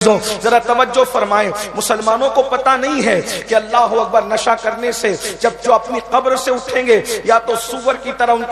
ذرا توجہ فرمائیں، مسلمانوں کو پتا نہیں ہے کہ اللہ اکبر نشہ کرنے سے جب جو اپنی قبر سے اٹھیں گے یا تو سور کی طرح ان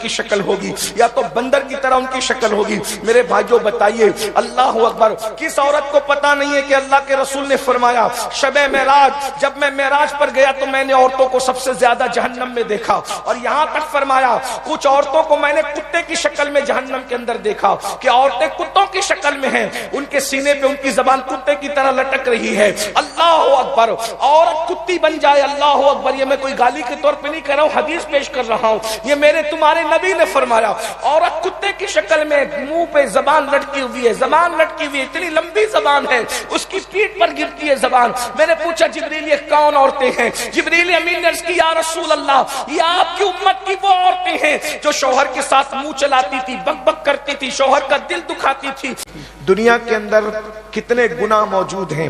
کی شکل ہوگی یا تو بندر کی طرح ان کی شکل ہوگی۔ میرے بھائیوں بتائیے اللہ اکبر کس عورت کو پتا نہیں ہے کہ اللہ کے رسول نے فرمایا شب معراج جب میں معراج پر گیا تو میں نے عورتوں کو سب سے زیادہ جہنم میں دیکھا، اور یہاں تک فرمایا کچھ عورتوں کو میں نے کتے کی شکل میں جہنم کے اندر دیکھا کہ عورتیں کتوں کی شکل میں ہیں، ان کے سینے پہ ان کی زبان کتے کی طرح لٹک رہی ہے۔ اللہ اکبر، عورت کتی بن جائے، اللہ اکبر، یہ میں کوئی گالی کے طور پہ نہیں کر رہا ہوں، حدیث پیش کر رہا ہوں، یہ میرے تمہارے نبی نے فرمایا عورت کتے کی شکل میں منہ پہ زبان لٹکی ہوئی ہے، زبان لٹکی ہوئی ہے، اتنی لمبی زبان ہے، اس کی پیٹھ پر گرتی ہے زبان۔ میں نے پوچھا جبریل یہ کون عورتیں ہیں؟ جبریل امین نے عرض کی یا رسول اللہ یہ آپ کی امت کی وہ عورتیں ہیں جو شوہر کے ساتھ منہ چلاتی تھی، بک بک کرتی تھی، شوہر کا دل دکھاتی تھی۔ دنیا کے اندر کتنے گناہ موجود ہیں،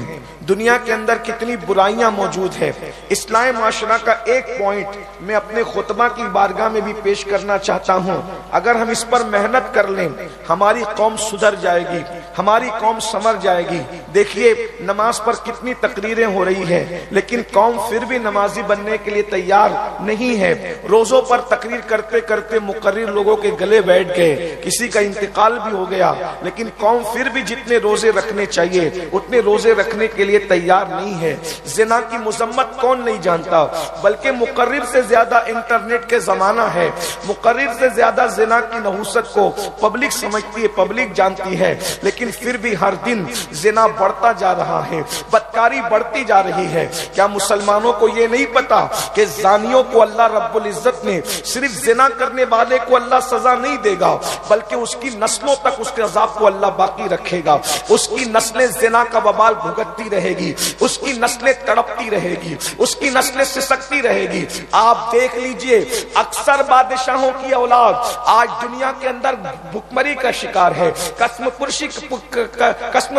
دنیا کے اندر کتنی برائیاں موجود ہیں۔ اسلامی معاشرہ کا ایک پوائنٹ میں اپنے خطبہ کی بارگاہ میں بھی پیش کرنا چاہتا ہوں، اگر ہم اس پر محنت کر لیں ہماری قوم سدھر جائے گی، ہماری قوم سنور جائے گی۔ دیکھیے نماز پر کتنی تقریریں ہو رہی ہیں لیکن قوم پھر بھی نمازی بننے کے لیے تیار نہیں ہے۔ روزوں پر تقریر کرتے کرتے مقرر لوگوں کے گلے بیٹھ گئے، کسی کا انتقال بھی ہو گیا، لیکن قوم پھر بھی جتنے روزے رکھنے چاہیے اتنے روزے رکھنے کے لیے تیار نہیں ہے۔ زنا کی مذمت کون نہیں جانتا، بلکہ مقرر سے زیادہ انٹرنیٹ کے زمانہ ہے، مقرر سے زیادہ زنا کی نحوست کو پبلک سمجھتی ہے، پبلک جانتی ہے، لیکن پھر بھی ہر دن زنا بڑھتا جا رہا ہے، بدکاری بڑھتی جا رہی ہے۔ کیا مسلمانوں کو یہ نہیں پتا کہ زانیوں کو اللہ رب العزت نے صرف زنا کرنے والے کو اللہ سزا نہیں دے گا بلکہ اس کی نسلوں تک اس کے عذاب کو اللہ باقی رکھے گا، اس کی نسلیں زنا کا وبال بھگتتی رہے گی، اس کی نسلیں تڑپتی رہے گی، اس کی نسلیں سسکتی رہے گی۔ آپ دیکھ لیجئے اکثر بادشاہوں کی اولاد آج دنیا کے اندر بھکمری کا شکار ہے، قسم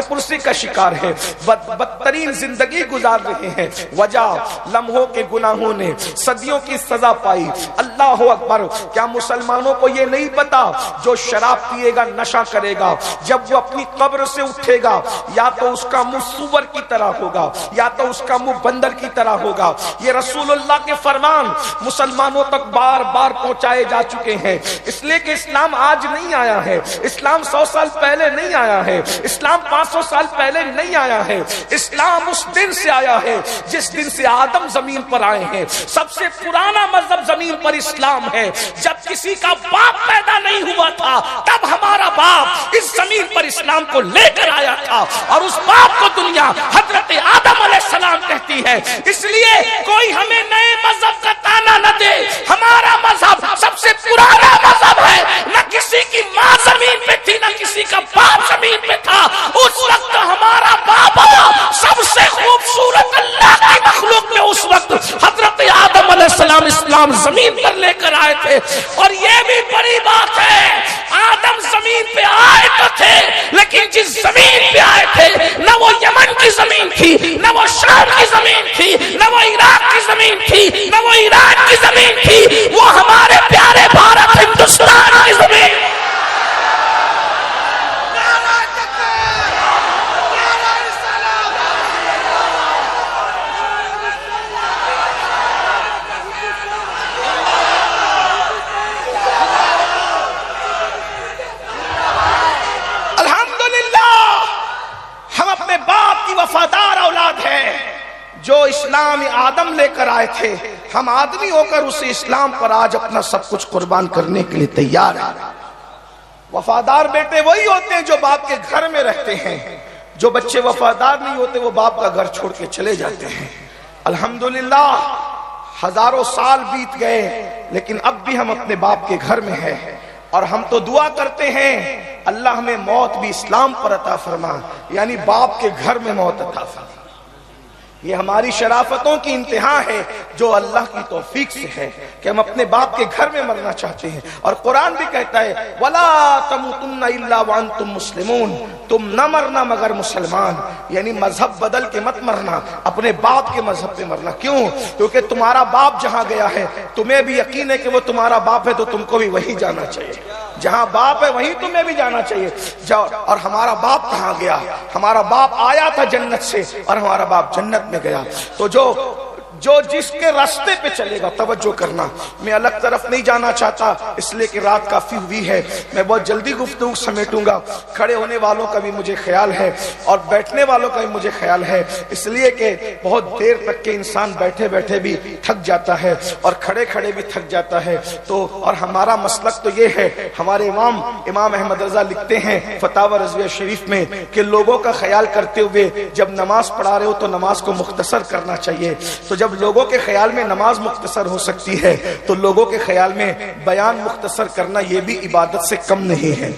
پرسی کا شکار ہے، بدترین زندگی گزار رہے ہیں۔ وجہ لمحوں کے گناہوں نے صدیوں کی سزا پائی۔ اللہ اکبر، کیا مسلمانوں کو یہ نہیں پتا جو شراب پیے گا نشہ کرے گا جب وہ اپنی قبر سے اٹھے گا یا تو اس کا منہ سور کی طرح ہوگا یا تو اس کا منہ بندر کی طرح ہوگا۔ یہ رسول اللہ کے فرمان مسلمانوں تک بار بار پہنچائے جا چکے ہیں، اس لیے کہ اسلام آج نہیں آیا ہے، اسلام 100 سال پہلے نہیں آیا ہے، اسلام 500 سال پہلے نہیں آیا ہے، اسلام اس دن سے آیا ہے جس دن سے آدم زمین پر آئے ہیں۔ سب سے پرانا مذہب زمین پر اسلام ہے۔ جب کسی کا باپ پیدا نہیں ہوا تھا تب ہمارا باپ اس زمین پر اسلام کو لے کر آیا تھا، اور اس باپ کو دنیا حضرت آدم علیہ السلام کہتی ہے۔ اس لیے کوئی ہمیں نئے مذہب کا تانا نہ دے، ہمارا مذہب سب سے پرانا مذہب ہے۔ نہ کسی کی ماں زمین پہ تھی نہ کسی کا باپ زمین پہ تھا، اس وقت ہمارا باپ سب سے خوبصورت اللہ کی مخلوق میں اس وقت حضرت آدم علیہ السلام اسلام زمین پر لے کر آئے تھے۔ اور یہ بھی بڑی بات ہے آدم زمین پہ آئے تو تھے لیکن جس زمین پہ آئے تھے نہ وہ یمن کی زمین تھی، نہ وہ شام کی زمین تھی، نہ وہ عراق کی زمین تھی، نہ وہ ایران کی زمین تھی، وہ ہمارے پیارے بھارت ہندوستان کی زمین۔ وفادار اولاد ہے جو اسلام آدم لے کر آئے تھے، ہم آدمی ہو کر اسے اسلام پر آج اپنا سب کچھ قربان کرنے کے لیے تیار ہیں۔ وفادار بیٹے وہی ہوتے ہیں جو باپ کے گھر میں رہتے ہیں، جو بچے وفادار نہیں ہوتے وہ باپ کا گھر چھوڑ کے چلے جاتے ہیں۔ الحمدللہ ہزاروں سال بیت گئے لیکن اب بھی ہم اپنے باپ کے گھر میں ہیں، اور ہم تو دعا کرتے ہیں اللہ ہمیں موت بھی اسلام پر عطا فرما، یعنی باپ کے گھر میں موت عطا فرما۔ یہ ہماری شرافتوں کی انتہا ہے جو اللہ کی توفیق سے ہے کہ ہم اپنے باپ کے گھر میں مرنا چاہتے ہیں۔ اور قرآن بھی کہتا ہے وَلَا تَمُوتُنَّ إِلَّا وَأَنْتُمْ مُسْلِمُونَ، تم نہ مرنا مگر مسلمان، یعنی مذہب بدل کے مت مرنا، اپنے باپ کے مذہب پہ مرنا۔ کیوں؟ کیونکہ تمہارا باپ جہاں گیا ہے تمہیں بھی یقین ہے کہ وہ تمہارا باپ ہے تو تم کو بھی وہیں جانا چاہیے۔ جہاں باپ ہے وہیں تمہیں بھی جانا چاہیے جاؤ. اور ہمارا باپ کہاں گیا؟ ہمارا باپ آیا تھا جنت سے اور ہمارا باپ جنت میں گیا. تو جو جس کے راستے پہ چلے گا، توجہ کرنا، میں الگ طرف نہیں جانا چاہتا اس لیے کہ رات کافی ہوئی ہے، میں بہت جلدی گفتگو سمیٹوں گا. کھڑے ہونے والوں کا بھی مجھے خیال ہے اور بیٹھنے والوں کا بھی مجھے خیال ہے، اس لیے کہ بہت دیر تک کے انسان بیٹھے بیٹھے بھی تھک جاتا ہے اور کھڑے کھڑے بھی تھک جاتا ہے. تو اور ہمارا مسلک تو یہ ہے، ہمارے امام احمد رضا لکھتے ہیں فتاوی رضویہ شریف میں کہ لوگوں کا خیال کرتے ہوئے جب نماز پڑھا رہے ہو تو نماز کو مختصر کرنا چاہیے. تو جب لوگوں کے خیال میں نماز مختصر ہو سکتی ہے تو لوگوں کے خیال میں بیان مختصر کرنا یہ بھی عبادت سے کم نہیں ہے.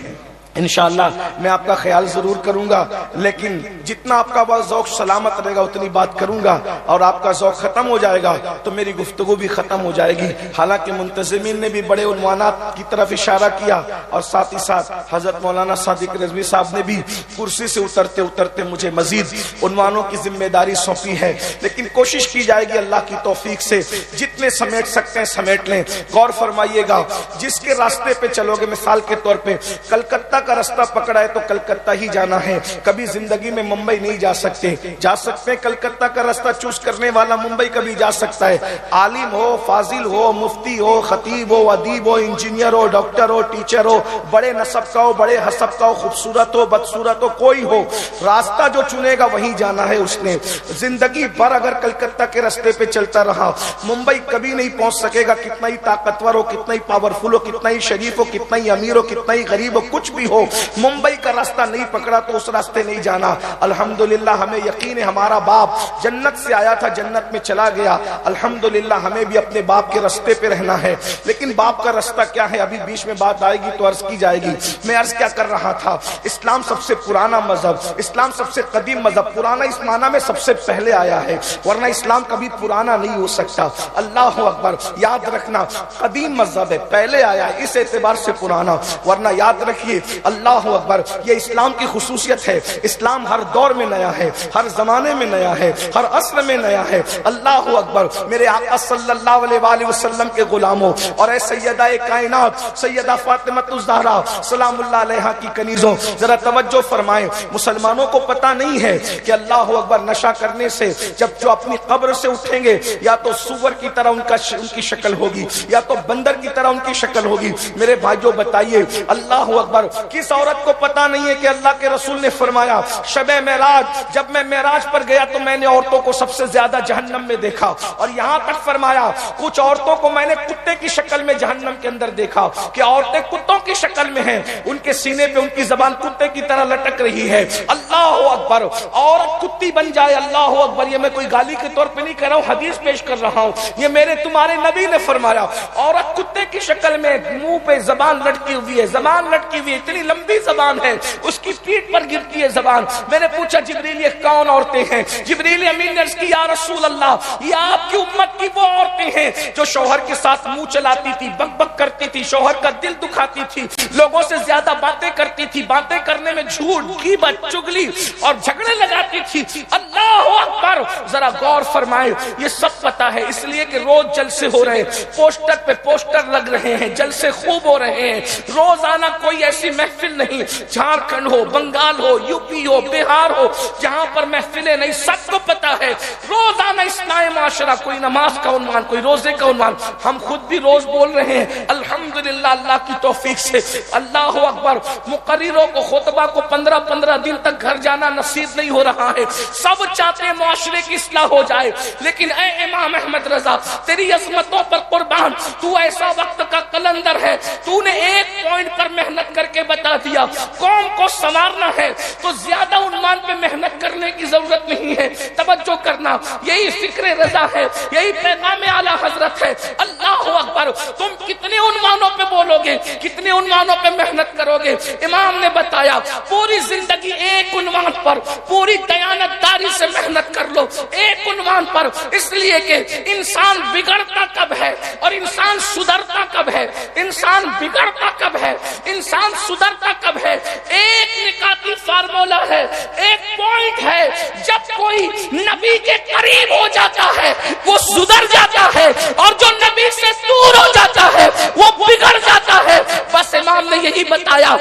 انشاءاللہ میں آپ کا خیال ضرور کروں گا، لیکن جتنا آپ کا ذوق سلامت رہے گا اتنی بات کروں گا، اور آپ کا ذوق ختم ہو جائے گا تو میری گفتگو بھی ختم ہو جائے گی. حالانکہ منتظمین نے بھی بڑے عنوانات کی طرف اشارہ کیا اور ساتھ ہی ساتھ حضرت مولانا صادق رضوی صاحب نے بھی کرسی سے اترتے اترتے مجھے مزید عنوانوں کی ذمہ داری سونپی ہے. لیکن کوشش کی جائے گی اللہ کی توفیق سے جتنے سمیٹ سکتے ہیں سمیٹ لیں. غور فرمائیے گا، جس کے راستے پہ چلو گے، مثال کے طور پہ کلکتہ کا راستہ پکڑا ہے تو کلکتہ ہی جانا ہے. کبھی زندگی میں ممبئی نہیں جا سکتے ہیں. کلکتہ کا راستہ چوز کرنے والا ممبئی کبھی جا سکتا ہے. عالم ہو، فاضل ہو، مفتی ہو، خطیب ہو، ادیب ہو، انجینئر ہو، ڈاکٹر ہو، ٹیچر ہو، بڑے نسب کا ہو، بڑے حسب کا ہو، خوبصورت ہو، بدصورت ہو، کوئی ہو، راستہ جو چنے گا وہیں جانا ہے اس نے. زندگی بھر اگر کلکتہ کے راستے پہ چلتا رہا ممبئی کبھی نہیں پہنچ سکے گا. کتنا ہی طاقتور ہو، کتنا ہی پاورفل ہو، کتنا ہی شریف ہو، کتنا ہی امیر ہو، کتنا ہی غریب ہو، کچھ بھی ہو، ممبئی کا راستہ نہیں پکڑا تو اس راستے نہیں جانا. الحمدللہ ہمیں یقین ہے ہمارا باپ جنت سے آیا تھا، جنت میں چلا گیا. الحمدللہ ہمیں بھی اپنے باپ کے راستے پہ رہنا ہے. لیکن باپ کا راستہ کیا ہے؟ ابھی بیچ میں بات آئے گی تو عرض کی جائے گی. میں عرض کیا کر رہا تھا، اسلام سب سے پرانا مذہب، اسلام سب سے قدیم مذہب، پرانا اس معنی میں سب سے پہلے آیا ہے، ورنہ اسلام کبھی پرانا نہیں ہو سکتا. اللہ اکبر. یاد رکھنا قدیم مذہب ہے، پہلے آیا ہے، اس اعتبار سے پرانا. ورنہ یاد رکھیے اللہ اکبر، یہ اسلام کی خصوصیت ہے. اسلام ہر دور میں نیا ہے، ہر زمانے میں نیا ہے، ہر عصر میں نیا ہے. اللہ اکبر. میرے آقا صلی اللہ علیہ وآلہ وسلم کے غلاموں اور اے سیدہ کائنات سیدہ فاطمہ الزہرا سلام اللہ علیہا کی کنیزوں، ذرا توجہ فرمائیں. مسلمانوں کو پتہ نہیں ہے کہ اللہ اکبر نشہ کرنے سے جب جو اپنی قبر سے اٹھیں گے یا تو سور کی طرح ان کی شکل ہوگی یا تو بندر کی طرح ان کی شکل ہوگی. میرے بھائیوں بتائیے اللہ اکبر، کس عورت کو پتہ نہیں ہے کہ اللہ کے رسول نے فرمایا شب معراج، جب میں معراج پر گیا تو میں نے عورتوں کو سب سے زیادہ جہنم میں دیکھا، اور یہاں تک فرمایا کچھ عورتوں کو میں نے کتے کی شکل میں جہنم کے اندر دیکھا کہ عورتیں کتوں کی شکل میں ہیں، ان کے سینے پہ ان کی زبان کتے کی طرح لٹک رہی ہے. اللہ اکبر. عورت کتی بن جائے، اللہ اکبر. یہ میں کوئی گالی کے طور پہ نہیں کہہ رہا ہوں، حدیث پیش کر رہا ہوں، یہ میرے تمہارے نبی نے فرمایا. عورت کتے کی شکل میں، منہ پہ زبان لٹکی ہوئی ہے، زبان لٹکی ہوئی ہے، اتنی لمبی زبان ہے، اس کی پیٹھ پر گرتی ہے زبان. میں نے پوچھا جبریل یہ کون عورتیں ہیں؟ جبریل امین نے عرض کی یا رسول اللہ، یہ آپ کی امت کی وہ عورتیں ہیں جو شوہر کے ساتھ منہ چلاتی تھی، بک بک کرتی تھی، شوہر کا دل دکھاتی تھی، لوگوں سے زیادہ باتیں کرتی تھی، باتیں کرنے میں جھوٹ، غیبت، چگلی اور جھگڑے لگاتی تھی. اللہ اکبر. ذرا غور فرمائیں، یہ سب پتا ہے اس لیے کہ روز جلسے ہو رہے ہیں، پوسٹر پہ پوسٹر لگ رہے ہیں، جلسے خوب ہو رہے ہیں. روزانہ کوئی ایسی محفل نہیں، جھارکھنڈ ہو، بنگال ہو، یو پی ہو، بہار ہو، جہاں پر محفلیں نہیں. سب کو پتا ہے روزانہ اصلاح معاشرہ، کوئی نماز کا عنوان، کوئی روزے کا عنوان. ہم خود بھی روز بول رہے ہیں الحمدللہ اللہ کی توفیق سے. اللہ اکبر. مقرروں کو، خطبہ کو 15 دن تک گھر جانا نصیب نہیں ہو رہا ہے. سب چاہتے ہیں معاشرے کی اصلاح ہو جائے، لیکن اے امام احمد رضا تیری عظمتوں پر قربان، تو ایسا وقت کا کلندر ہے، تو نے ایک پوائنٹ پر محنت کر کے بتا دیا. قوم کو سنوارنا ہے تو زیادہ عنوان پہ محنت کرنے کی ضرورت نہیں ہے. توجہ کرنا، یہی فکر رضا ہے، یہی پیغام اعلی حضرت ہے. اللہ اکبر. تم کتنے عنوانوں پہ بولو گے، کتنے عنوانوں پہ محنت کرو گے؟ امام نے بتایا پوری زندگی ایک عنوان پر، پوری دیانتداری سے محنت کر لو ایک عنوان پر. اس لیے کہ انسان بگڑتا کب ہے اور انسان سدھرتا کب ہے، انسان بگڑتا کب ہے، انسان سدھرتا کب ہے. ایک نکاتی فارمولا ہے، ایک پوائنٹ ہے. جب کوئی نبی کے قریب ہو جاتا ہے وہ سدھر جاتا ہے، اور جو نبی سے دور ہو جاتا ہے وہ بگڑ جاتا ہے. بس امام امام نے یہی بتایا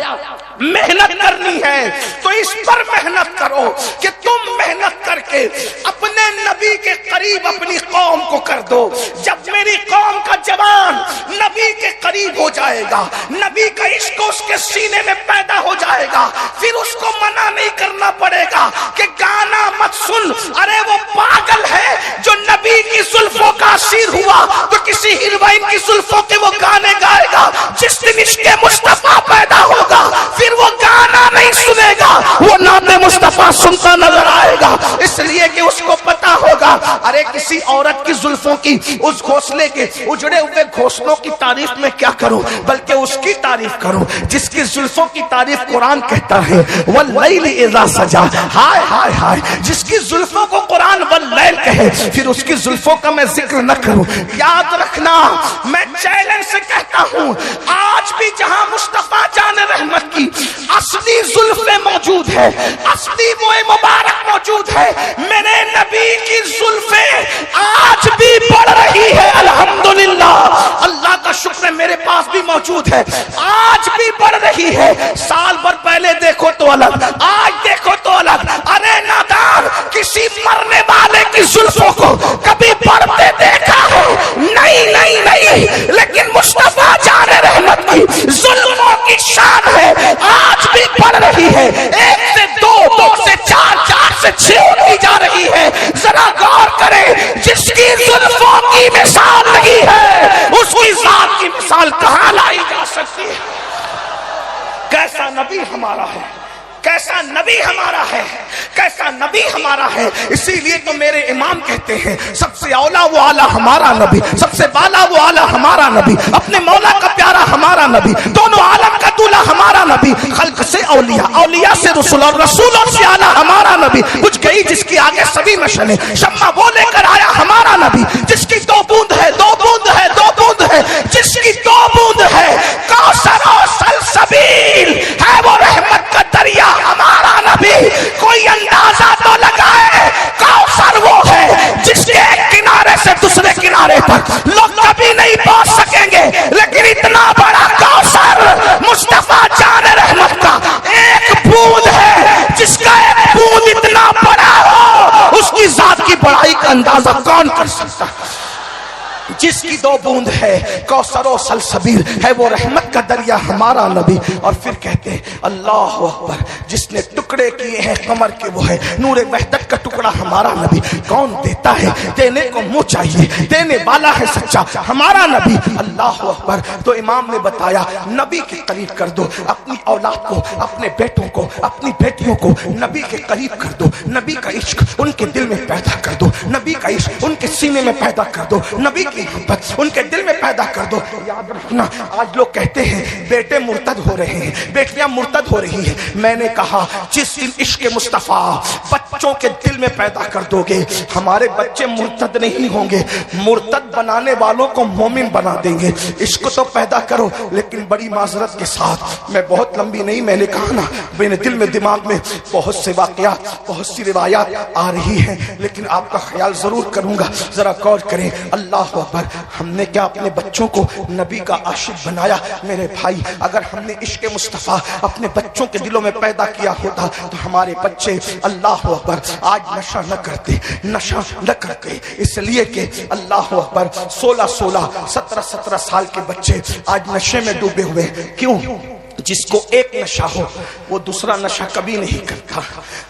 محنت کرنی ہے تو اس پر محنت کرو کہ تم محنت کر کے اپنے نبی کے قریب اپنی قوم کو کر دو. جب میری قوم کا جوان نبی کے قریب ہو جائے گا, نبی کا عشق اس کے سینے میں پیدا ہو جائے گا, پھر اس کو منع نہیں کرنا پڑے گا کہ گانا مت سن, ارے وہ پاگل ہے جو نبی کی زلفوں کا اسیر ہوا تو کسی ہیروئن کی زلفوں کے وہ گانے گائے گا. جس دن عشق مصطفیٰ پیدا ہوگا پھر وہ گانا نہیں سنے گا, وہ نام مصطفیٰ سنتا نظر آئے گا. اس لیے کہ اس کو پتا ہوگا ارے کسی عورت کی زلفوں کی اس گھونسلے کے اجڑے ہوئے گھونسلوں کی تعریف میں کیا کروں, بلکہ اس کی تعریف کروں جس کی زلفوں کی تعریف قرآن کہتا ہے واللیل اذا سجا. ہائے ہائے ہائے, جس کی زلفوں کو قرآن واللیل کہے پھر اس کی زلفوں کا میں ذکر نہ کروں. یاد رکھنا, میں چیلنج سے کہتا ہوں آج بھی جہاں مصطفیٰ جان رحمت کی اصلی زلفیں موجود ہے, اصلی موئے مبارک موجود ہے, میرے نبی کی زلفیں آج بھی بڑھ رہی ہے. الحمدللہ, اللہ کا شکر ہے میرے پاس بھی موجود ہے, آج بھی بڑھ رہی ہے. سال بھر پہلے دیکھو تو الگ, آج دیکھو تو الگ. ارے نادان, کسی مرنے والے کی زلفوں کو کبھی بڑھتے دیکھا ہے؟ نہیں نہیں نہیں, لیکن مصطفیٰ جان رحمت کی زلفوں کی شان ہے, آج بھی بڑھ رہی ہے. 1 سے 2, 2 سے 4, 4 سے 6 ہوتی جا رہی ہے. ذرا غور کریں, جس کی زلفوں کی مثال نہیں ہے اس کی ذات کی مثال کہاں لائی جا سکتی ہے؟ کیسا نبی ہمارا ہے, کیسا نبی ہمارا ہے, کیسا نبی ہمارا ہے. اسی لیے تو میرے امام کہتے ہیں سب سے اولا وہ اعلیٰ ہمارا نبی, سب سے بالا وہ اعلیٰ ہمارا نبی, اپنے مولا کا پیارا ہمارا نبی, دونوں عالم کا دولہ ہمارا نبی, خلق سے اولیاء, اولیاء سے رسول اور رسولوں سے اعلیٰ ہمارا نبی. کچھ گئی جس کی آگے سبھی مشنیں, شمع وہ لے کر آیا ہمارا نبی, جس کی 2 بوند ہے, 2 بوند ہے, 2 بوند ہے, جس کی 2 بوند ہے. کوثر و سلسبیل ہے وہ رحمت کا دریا ہمارا نبی. کوئی اندازہ تو لگائے, کوثر وہ ہے جس کے ایک کنارے سے دوسرے کنارے تک لوگ کبھی نہیں پہنچ سکیں گے, لیکن اتنا بڑا کوثر مصطفیٰ جان رحمت کا ایک بوند ہے, جس کا ایک بوند اتنا بڑا ہو اس کی ذات کی بڑائی کا اندازہ کون کر سکتا ہے؟ جس کی 2 بوند ہے, کوثر و سلسبیل ہے وہ رحمت کا دریا ہمارا نبی. اور پھر کہتے ہیں اللہ اکبر, جس نے ٹکڑے کیے ہیں قمر کے وہ ہے نور وحدت کا ٹکڑا ہمارا نبی. کون دیتا ہے, دینے کو منہ چاہیے, دینے والا ہے سچا ہمارا نبی. اللہ اکبر. تو امام نے بتایا نبی کے قریب کر دو اپنی اولاد کو, اپنے بیٹوں کو, اپنی بیٹیوں کو نبی کے قریب کر دو, نبی کا عشق ان کے دل میں پیدا کر دو, نبی کا عشق ان کے سینے میں پیدا کر دو, نبی کی محبت ان کے دل میں پیدا کر دو. یاد رکھنا, آج لوگ کہتے ہیں بیٹے مرتد ہو رہے ہیں, بیٹیاں مرتد ہو رہی ہیں. میں نے کہا جس دن عشق مصطفیٰ بچوں کے دل میں پیدا کر دو گے, ہمارے بچے مرتد نہیں ہوں گے, مرتد بنانے والوں کو مومن بنا دیں گے. عشق تو پیدا کرو, لیکن بڑی معذرت کے ساتھ, میں بہت لمبی نہیں, میں نے کہا نا میرے دل میں دماغ میں بہت سے واقعات, بہت سی روایات آ رہی ہیں, لیکن آپ کا خیال ضرور کروں گا. ذرا غور کریں. اللہ اکبر. ہم نے کیا اپنے بچوں کو نبی کا عاشق بنایا؟ میرے بھائی, اگر ہم نے عشق مصطفیٰ اپنے بچوں کے دلوں میں پیدا کیا ہوتا تو ہمارے بچے اللہ اکبر آج نشہ نہ کرتے, نشہ نہ کرتے. اس لیے کہ اللہ اکبر 16 17 سال کے بچے آج نشے میں ڈوبے ہوئے. کیوں؟ جس کو ایک نشہ ہو وہ دوسرا نشہ کبھی نہیں کرتا.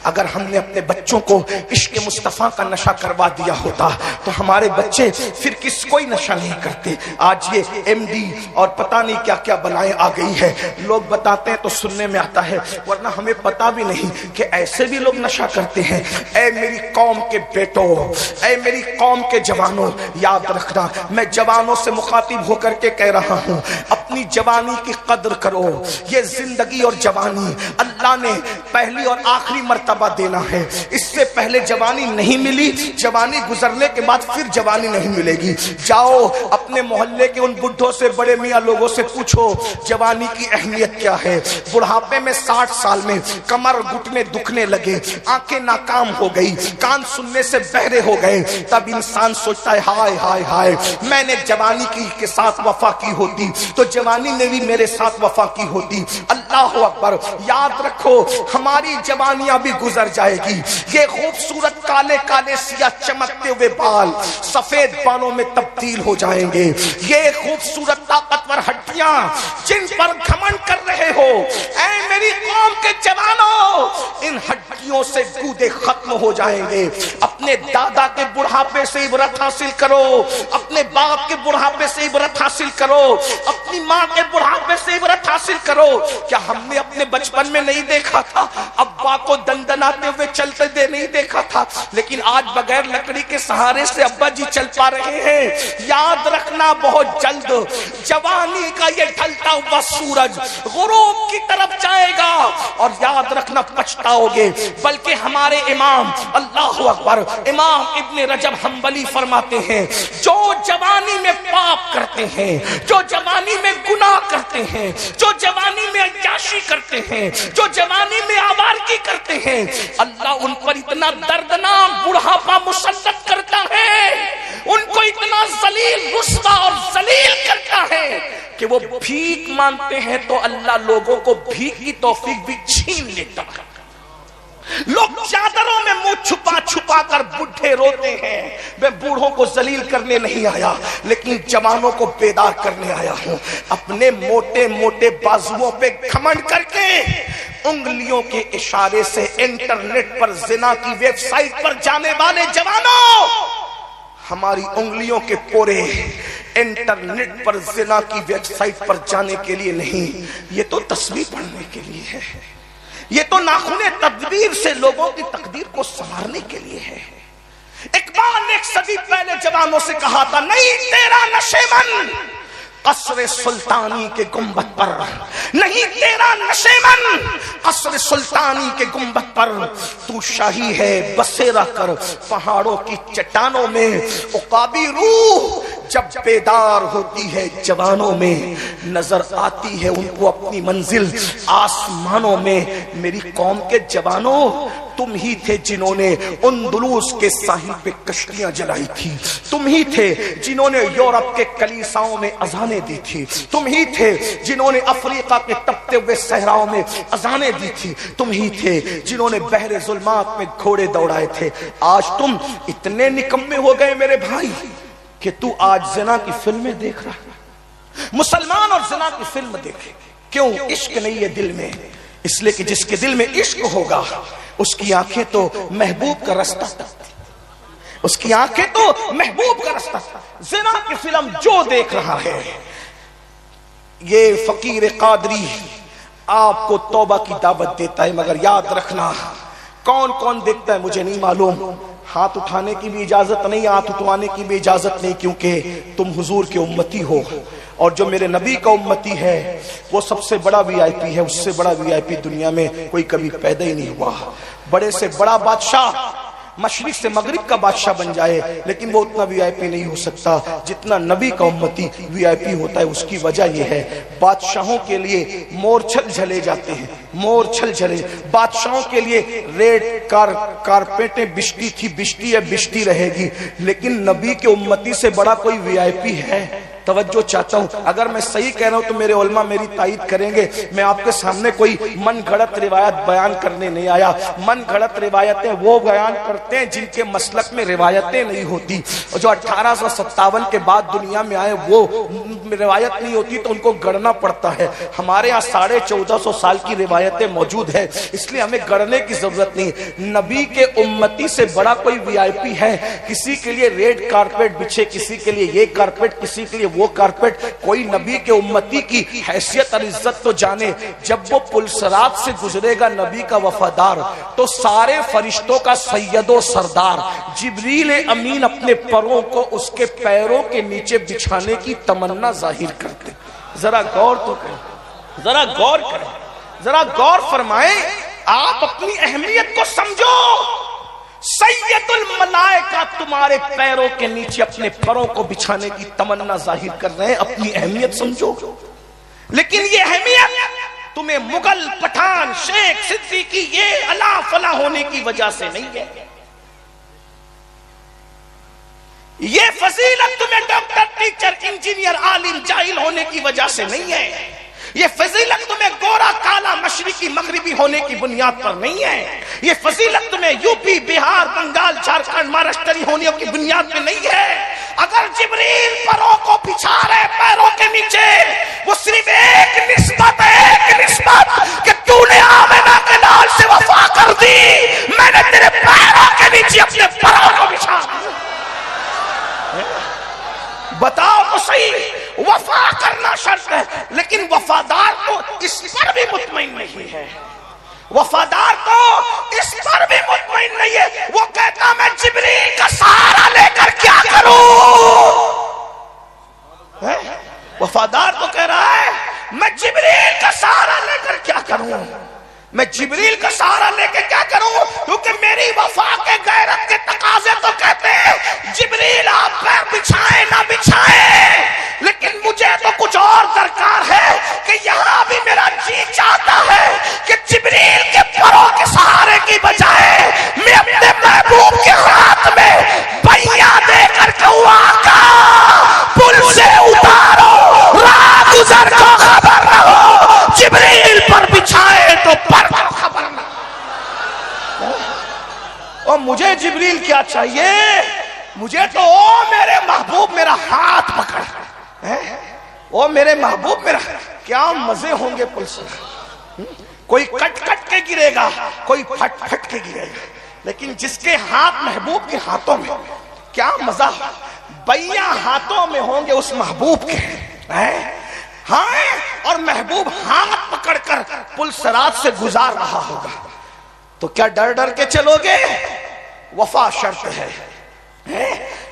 اگر ہم نے اپنے بچوں کو عشق مصطفیٰ کا نشہ کروا دیا ہوتا تو ہمارے بچے پھر کس کوئی نشہ نہیں کرتے. آج یہ MD اور پتہ نہیں کیا کیا بنائے آ گئی ہے, لوگ بتاتے ہیں تو سننے میں آتا ہے, ورنہ ہمیں پتا بھی نہیں کہ ایسے بھی لوگ نشہ کرتے ہیں. اے میری قوم کے بیٹوں, اے میری قوم کے جوانوں, یاد رکھنا, میں جوانوں سے مخاطب ہو کر کے کہہ رہا ہوں, اپنی جوانی کی قدر کرو. یہ زندگی اور جوانی اللہ نے پہلی اور آخری مرتبہ دینا ہے. اس سے پہلے جوانی نہیں ملی, جوانی گزرنے کے بعد پھر جوانی نہیں ملے گی. جاؤ اپنے محلے کے ان بڈھوں سے، بڑے میاں لوگوں سے پوچھو جوانی کی اہمیت کیا ہے۔ بڑھاپے میں 60 سال میں کمر گھٹنے دکھنے لگے، آنکھیں ناکام ہو گئی، کان سننے سے بہرے ہو گئے، تب انسان سوچتا ہے ہائے ہائے ہائے، میں نے جوانی کے ساتھ وفا کی ہوتی تو جوانی نے بھی میرے ساتھ وفا کی ہوتی۔ اللہ اکبر۔ یاد رکھو ہماری جوانیاں بھی گزر جائے گی، یہ خوبصورت کالے کالے سیاہ چمکتے ہوئے بال سفید بالوں میں تبدیل ہو جائیں گے، یہ خوبصورت طاقتور ہڈیاں جن پر گھمنڈ کر رہے ہو اے میری قوم کے جوانوں، ان ہڈیوں سے گودے ختم ہو جائیں گے۔ اپنے دادا کے بڑھاپے سے عبرت حاصل کرو، اپنے باپ کے بڑھاپے سے عبرت حاصل کرو، اپنی ماں کے بڑھاپے سے عبرت حاصل کرو۔ کیا ہم نے اپنے بچپن میں نہیں دیکھا تھا ابا کو دندناتے ہوئے چلتے دے نہیں دیکھا تھا، لیکن آج بغیر لکڑی کے سہارے سے ابا جی چل پا رہے ہیں۔ یاد رکھنا بہت جلد جوانی کا یہ ڈھلتا ہوا سورج غروب کی طرف جائے گا، اور یاد رکھنا پچھتاؤ گے۔ بلکہ ہمارے امام اللہ اکبر امام ابن رجب حنبلی فرماتے ہیں جو جوانی میں پاپ کرتے ہیں، جو جوانی میں گناہ کرتے ہیں، جو جوانی میں عیاشی کرتے ہیں، جو جوانی میں آوارگی کرتے ہیں، اللہ ان پر اتنا دردناک بڑھاپا مسلط کرتا ہے، ان کو اتنا ذلیل رسوا اور ذلیل کرتا ہے کہ وہ بھیک مانگتے ہیں تو اللہ لوگوں کو بھیک کی توفیق بھی چھین لیتا ہے۔ لوگ چادروں میں منہ چھپا چھپا کر بڈھے روتے ہیں۔ میں بوڑھوں کو ذلیل کرنے نہیں آیا لیکن جوانوں کو بیدار کرنے آیا ہوں۔ اپنے موٹے موٹے بازوؤں پہ گھمنڈ کر کے انگلیوں کے اشارے سے انٹرنیٹ پر زنا کی ویب سائٹ پر جانے والے جوانوں، ہماری انگلیوں کے پورے انٹرنیٹ پر زنا کی ویب سائٹ پر جانے کے لیے نہیں، یہ تو تصویر پڑھنے کے لیے ہے، یہ تو ناخن تدبیر سے لوگوں کی تقدیر کو سنوارنے کے لیے ہے۔ اقبال نے 1 صدی پہلے جوانوں سے کہا تھا نہیں تیرا نشیمن قصر سلطانی کے گنبد پر، نہیں تیرا نشیمن قصر سلطانی کے گنبد پر، تو شاہی ہے بسیرا کر پہاڑوں کی چٹانوں میں۔ عقابی روح جب بیدار ہوتی ہے جوانوں میں، نظر آتی ہے ان کو اپنی منزل آسمانوں میں۔ میری قوم کے جوانوں، تم ہی تھے جنہوں نے اندلس کے ساحل پہ کشتیاں جلائی تھی، تم ہی تھے جنہوں نے یورپ کے کلیساؤں میں اذانیں دی تھی، تم ہی تھے جنہوں نے افریقہ کے تپتے ہوئے صحراؤں میں اذانیں دی تھی، تم ہی تھے جنہوں نے بحر ظلمات میں گھوڑے دوڑائے تھے۔ آج تم اتنے نکمے ہو گئے میرے بھائی کہ تو آج زنا کی فلمیں دیکھ رہا ہے۔ مسلمان اور زنا کی فلم دیکھے، کیوں؟ عشق نہیں ہے دل میں، اس لیے کہ جس کے دل میں عشق ہوگا اس کی آنکھیں تو محبوب کا رستہ تکتی، اس کی آنکھیں تو محبوب کا رستہ۔ زنا کی فلم جو دیکھ رہا ہے، یہ فقیر قادری آپ کو توبہ کی دعوت دیتا ہے، مگر یاد رکھنا کون کون دیکھتا ہے مجھے نہیں معلوم۔ ہاتھ اٹھانے کی بھی اجازت نہیں، ہاتھ اٹھوانے کی بھی اجازت نہیں، کیونکہ تم حضور کے امتی ہو، اور جو میرے نبی کا امتی ہے وہ سب سے بڑا وی آئی پی ہے، اس سے بڑا وی آئی پی دنیا میں کوئی کبھی پیدا ہی نہیں ہوا۔ بڑے سے بڑا بادشاہ مشرق سے مغرب کا بادشاہ بن جائے لیکن وہ اتنا وی آئی پی نہیں ہو سکتا جتنا نبی کا امتی وی آئی پی ہوتا ہے۔ اس کی وجہ یہ ہے بادشاہوں کے لیے مورچھل جھلے جاتے ہیں، مورچھل جھلے، بادشاہوں کے لیے ریڈ کارپیٹیں بچتی تھی، بچتی ہے، بچتی رہے گی، لیکن نبی کے امتی سے بڑا کوئی وی آئی پی ہے؟ توجہ چاہتا ہوں، اگر میں صحیح کہہ رہا ہوں تو میرے علماء میری تائید کریں گے۔ میں آپ کے سامنے کوئی من گھڑت روایت بیان کرنے نہیں آیا۔ من گھڑت روایتیں وہ بیان کرتے ہیں جن کے مسلک میں روایتیں نہیں ہوتی، اور جو 1857 کے بعد دنیا میں آئے وہ روایت نہیں ہوتی تو ان کو گڑنا پڑتا ہے۔ ہمارے ہاں 1450 سال کی روایتیں موجود ہیں، اس لیے ہمیں گڑنے کی ضرورت نہیں۔ نبی کے امتی سے بڑا کوئی وی آئی پی ہے؟ کسی کے لیے ریڈ کارپیٹ بچھے، کسی کے لیے یہ کارپیٹ، کسی کے لیے وہ کارپیٹ، کوئی نبی کے امتی کی حیثیت اور عزت تو جانے۔ جب وہ پلسرات سے گزرے گا نبی کا وفادار تو سارے فرشتوں کا سید و سردار جبریل امین اپنے پروں کو اس کے پیروں کے نیچے بچھانے کی تمنا ظاہر کرتے۔ ذرا غور تو کریں، ذرا غور کریں، ذرا غور فرمائیں، آپ اپنی اہمیت کو سمجھو۔ سید ملائکہ تمہارے پیروں کے نیچے اپنے پروں کو بچھانے کی تمنا ظاہر کر رہے ہیں، اپنی اہمیت سمجھو. لیکن یہ اہمیت تمہیں مغل، پٹھان، شیخ، صدیقی یہ الا فلا ہونے کی وجہ سے نہیں ہے. یہ فضیلت تمہیں ڈاکٹر، ٹیچر، انجینئر، عالم، جاہل ہونے کی وجہ سے نہیں ہے. یہ فضیلت تمہیں گورا، کالا، مشرقی، مغربی ہونے کی بنیاد پر نہیں ہے. یہ فضیلت تمہیں یو پی، بہار، بنگال، جھارکھنڈ، مہاراشٹری ہونے کی بنیاد پہ نہیں ہے. اگر جبریل پروں کو بچھا رہے پیروں کے نیچے، وہ صرف ایک نسبت کہ تو نے آمنہ کے لال سے وفا کر دی، میں نے تیرے پیروں کے نیچے اپنے پروں کو بچھا دی. بتاؤ تو صحیح، وفا کرنا شرط ہے، لیکن وفادار تو اس پر بھی مطمئن نہیں ہے. وفادار تو اس پر بھی مطمئن نہیں ہے. وہ کہتا میں جبریل کا سہارا لے کر کیا کروں. وفادار تو کہہ رہا ہے میں جبریل کا سہارا لے کر کیا کروں. میں جبریل کا سہارا لے کے کیا کروں، کیونکہ میری وفا کے غیرت کے تقاضے تو کہتے ہیں جبریل آپ پیر بچھائیں نہ بچھائیں، لیکن مجھے تو کچھ اور درکار ہے کہ یہاں بھی میرا جی چاہتا ہے کہ جبریل کے پروں کے سہارے کی بجائے میں اپنے محبوب کے ہاتھ میں پہیا دے کر کہوں آقا پل سے اتارو، راہ گزر کو خبر نہ ہو، جبریل پر بچھائے تو پر خبر نہ. اور مجھے جبریل کیا چاہیے، مجھے تو او میرے محبوب میرا ہاتھ پکڑ، او میرے محبوب میرا. کیا مزے ہوں گے پل سے. کوئی کٹ کٹ کے گرے گا، کوئی پھٹ پھٹ کے گرے گا، لیکن جس کے ہاتھ محبوب کے ہاتھوں میں، کیا مزہ. بھیا ہاتھوں میں ہوں گے اس محبوب کے، ہاں، اور محبوب ہاتھ پکڑ کر پل صراط سے گزار رہا ہوگا تو کیا ڈر ڈر کے چلو گے؟ وفا شرط ہے.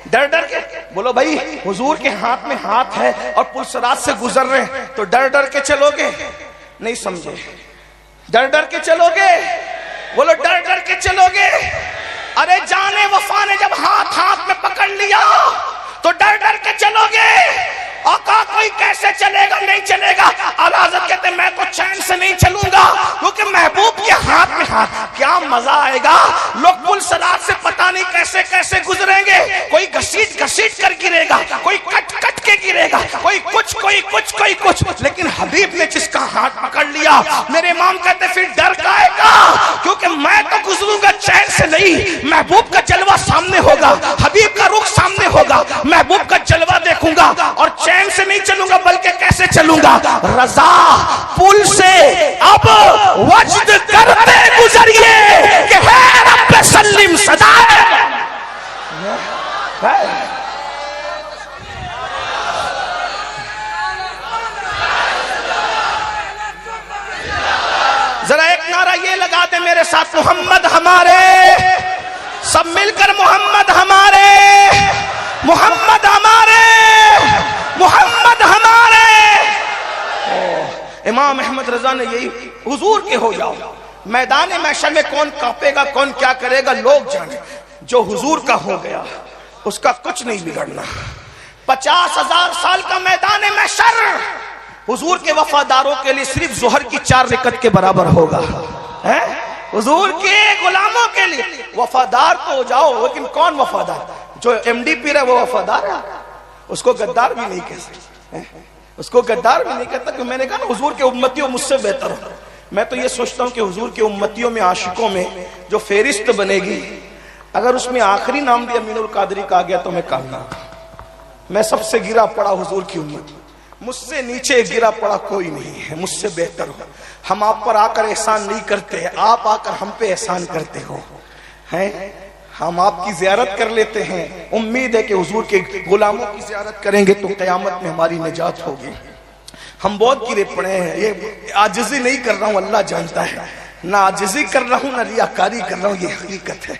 ڈر ڈر کے بولو بھائی حضور کے ہاتھ میں ہاتھ ہے اور پل صراط سے گزر رہے ہیں تو ڈر ڈر کے چلو گے؟ نہیں سمجھے. ڈر ڈر کے چلو گے؟ بولو ڈر ڈر کے چلو گے. ارے جانے وفا نے جب ہاتھ میں پکڑ لیا تو ڈر ڈر کے چلو گے. آقا کوئی کیسے چلے گا؟ نہیں چلے گا. اعلیٰ حضرت کہتے ہیں میں تو چین سے نہیں چلوں گا کیونکہ محبوب کے ہاتھ میں ہاتھ. کیا مزہ آئے گا. لوگ پل صراط سے پتہ نہیں کیسے کیسے گزریں گے. کوئی گھسیٹ گھسیٹ کر گرے گا، کوئی کٹ کٹ کے گرے گا، کوئی کچھ، لیکن حبیب نے جس کا ہاتھ پکڑ لیا، میرے امام کہتے پھر ڈر کائے گا، کیونکہ میں تو گزروں گا چین سے نہیں. محبوب کا جلوہ سامنے ہوگا، حبیب کا رخ سامنے ہوگا، محبوب کا جلوہ دیکھوں گا اور چین سے نہیں چلوں گا بلکہ کیسے چلوں گا. رضا پل سے اب وجد کرتے گزریے کہ ہے رب سلم صدائے. ذرا ایک نعرہ یہ لگا دے میرے ساتھ، محمد ہمارے. سب مل کر محمد ہمارے، محمد ہمارے، محمد ہمارے. امام احمد رضا نے یہی حضور کے ہو جاؤ. میدان محشر میں کون کانپے گا، کون کیا کرے گا لوگ جانے. جو حضور کا ہو گیا اس کا کچھ نہیں بگڑنا. 50,000 سال کا میدان محشر حضور کے وفاداروں کے لیے صرف ظہر کی 4 رکعت کے برابر ہوگا. حضور کے غلاموں کے لیے وفادار تو ہو جاؤ، لیکن کون وفادار؟ جو ایم ڈی پی رہا وہ وفادار ہے. اس کو غدار بھی نہیں کہہ سکتے، اس کو غدار بھی نہیں کہتا. کہ میں نے کہا نا حضور کے امتیوں مجھ سے بہتر ہو. میں تو یہ سوچتا ہوں کہ حضور کے امتیوں میں، عاشقوں میں جو فہرست بنے گی، اگر اس میں آخری نام بھی امین القادری کا آ گیا تو میں کامیاب. میں سب سے گرا پڑا حضور کی امت، مجھ سے نیچے گرا پڑا کوئی نہیں ہے، مجھ سے بہتر ہو. ہم آپ پر آ کر احسان نہیں کرتے، آپ آ کر ہم پہ احسان کرتے ہو. ہم آپ کی زیارت کر لیتے ہیں، امید ہے کہ حضور کے غلاموں کی زیارت کریں گے تو قیامت میں ہماری نجات ہوگی. ہم بہت گرے پڑے ہیں. یہ عاجزی نہیں کر رہا ہوں، اللہ جانتا ہے. نہ عاجزی کر رہا ہوں، نہ ریاکاری کر رہا ہوں. یہ حقیقت ہے.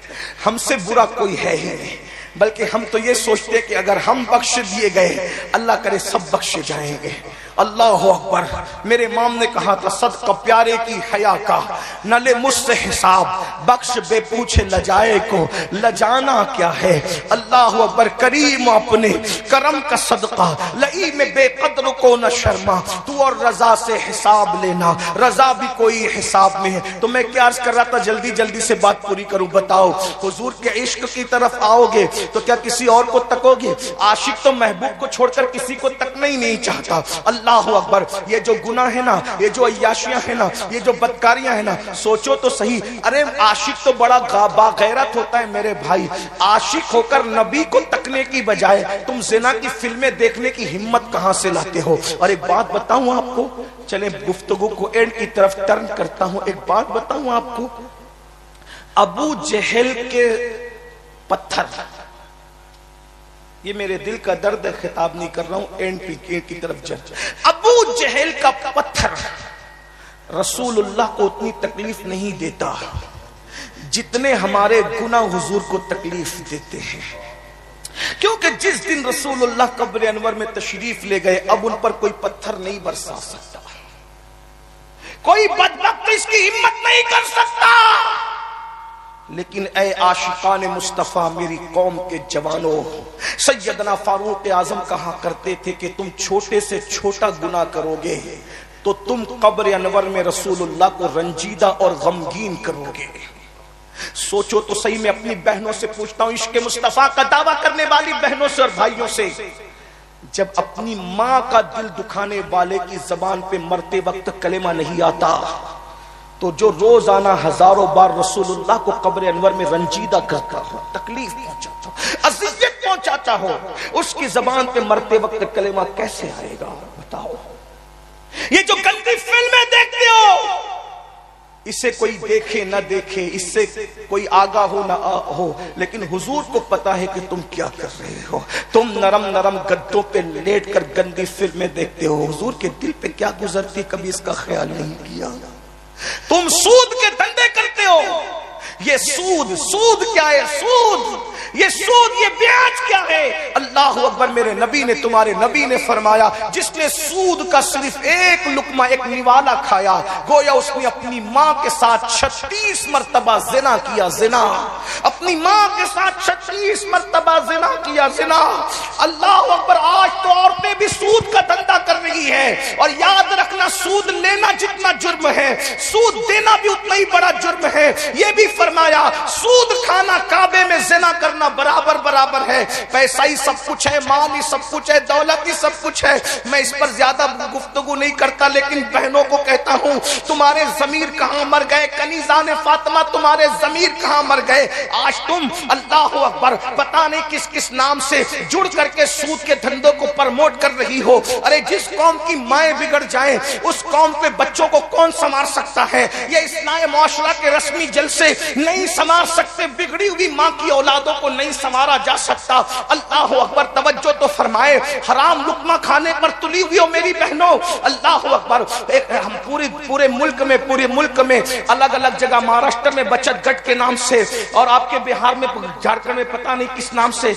ہم سے برا کوئی ہے ہی نہیں، بلکہ ہم تو یہ سوچتے کہ اگر ہم بخش دیے گئے، اللہ کرے سب بخشے جائیں گے. اللہ اکبر. میرے امام نے کہا تھا صدقہ پیارے کی حیا کا، نہ لے مجھ سے حساب، بخش بے پوچھے لجائے کو، لجانا کیا ہے. اللہ اکبر. کریم اپنے کرم کا صدقہ، لئی میں بے قدر کو نہ شرما، تو اور رضا سے حساب لینا، رضا بھی کوئی حساب میں ہے. تو میں کیا عرض کر رہا تھا، جلدی جلدی سے بات پوری کروں. بتاؤ حضور کے عشق کی طرف آؤ گے تو کیا کسی اور کو تکو گے؟ عاشق تو محبوب کو چھوڑ کر کسی کو تکنا ہی نہیں چاہتا. اللہ اکبر. یہ جو گناہ ہے نا، یہ جو عیاشیاں ہیں نا، یہ جو بدکاریاں ہیں نا، سوچو تو صحیح. ارے عاشق تو بڑا باغیرت ہوتا ہے میرے بھائی. عاشق ہو کر نبی کو تکنے کی بجائے تم زنا کی فلمیں دیکھنے کی ہمت کہاں سے لاتے ہو؟ اور ایک بات بتاؤں آپ کو، چلیں گفتگو کو اینڈ کی طرف ٹرن کرتا ہوں. ایک بات بتاؤں آپ کو، ابو جہل کے پتھر، یہ میرے دل کا درد ہے، خطاب نہیں کر رہا ہوں، اینڈ کی طرف جا. ابو جہل کا پتھر رسول اللہ کو اتنی تکلیف نہیں دیتا جتنے ہمارے گناہ حضور کو تکلیف دیتے ہیں. کیونکہ جس دن رسول اللہ قبر انور میں تشریف لے گئے، اب ان پر کوئی پتھر نہیں برسا سکتا، کوئی بدبخت اس کی ہمت نہیں کر سکتا. لیکن اے عاشقان مصطفیٰ، میری قوم کے جوانوں، سیدنا فاروق اعظم کہا کرتے تھے کہ تم چھوٹے سے چھوٹا گناہ کرو گے تو تم قبر انور میں رسول اللہ کو رنجیدہ اور غمگین کرو گے. سوچو تو صحیح. میں اپنی بہنوں سے پوچھتا ہوں، عشق مصطفیٰ کا دعویٰ کرنے والی بہنوں سے اور بھائیوں سے، جب اپنی ماں کا دل دکھانے والے کی زبان پہ مرتے وقت کلمہ نہیں آتا تو جو روزانہ ہزاروں بار رسول اللہ کو قبر انور میں رنجیدہ کرتا ہو، تکلیف پہنچاتا ہو، اذیت پہنچاتا ہو، اس کی زبان پہ مرتے وقت کلمہ کیسے آئے گا؟ بتاؤ. یہ جو گندی فلمیں دیکھتے ہو، اسے کوئی دیکھے نہ دیکھے، اس سے کوئی آگاہ ہو نہ ہو، لیکن حضور کو پتا ہے کہ تم کیا کر رہے ہو. تم نرم نرم گدوں پہ لیٹ کر گندی فلمیں دیکھتے ہو. حضور کے دل پہ کیا گزرتی، کبھی اس کا خیال نہیں کیا. تم سود کے دھندے کرتے ہو. یہ سود کیا ہے؟ سود یہ بیاج کیا ہے؟ اللہ اکبر. میرے نبی نے، تمہارے نبی نے فرمایا، جس نے سود کا صرف ایک لقمہ، ایک نوالا کھایا، گویا اس نے اپنی ماں کے ساتھ 36 مرتبہ زنا کیا. زنا، اپنی ماں کے ساتھ 36 مرتبہ زنا کیا. زنا. اللہ اکبر. آج تو عورتیں بھی سود کا دھندا کر رہی ہے. اور یاد رکھنا، سود لینا جتنا جرم ہے، سود دینا بھی اتنا ہی بڑا جرم ہے. یہ بھی فرمایا سود کھانا کعبے میں زنا کرنا برابر ہے. پیسہ ہی سب کچھ ہے، مال ہی سب کچھ ہے، دولت ہی سب کچھ ہے. میں اس پر زیادہ گفتگو نہیں کرتا، لیکن بہنوں کو کہتا ہوں، تمہارے ضمیر کہاں مر گئے؟ کنیزان فاطمہ، تمہارے ضمیر کہاں مر گئے؟ آج تم اللہ اکبر پتہ نہیں کس کس نام سے جڑ کر کے سود کے دھندوں کو پرموٹ کر رہی ہو. ارے جس قوم کی مائیں بگڑ جائیں، اس قوم پہ بچوں کو کون سنوار سکتا ہے؟ یہ اصلاح معاشرہ کے رسمی جلسے نہیں سنوار سکتے. بگڑی ہوئی ماں کی اولادوں کو نہیں سنوارا جا سکتا. اللہ اکبر. توجہ تو فرمائے. حرام لقمہ کھانے پر تلی ہوئی ہو میری بہنوں. اللہ اکبر. ہم پورے ملک میں الگ الگ جگہ، مہاراشٹر میں بچت گٹ کے نام سے، اور آپ کے بہار میں، جھارکھنڈ میں پتہ نہیں کس نام سے،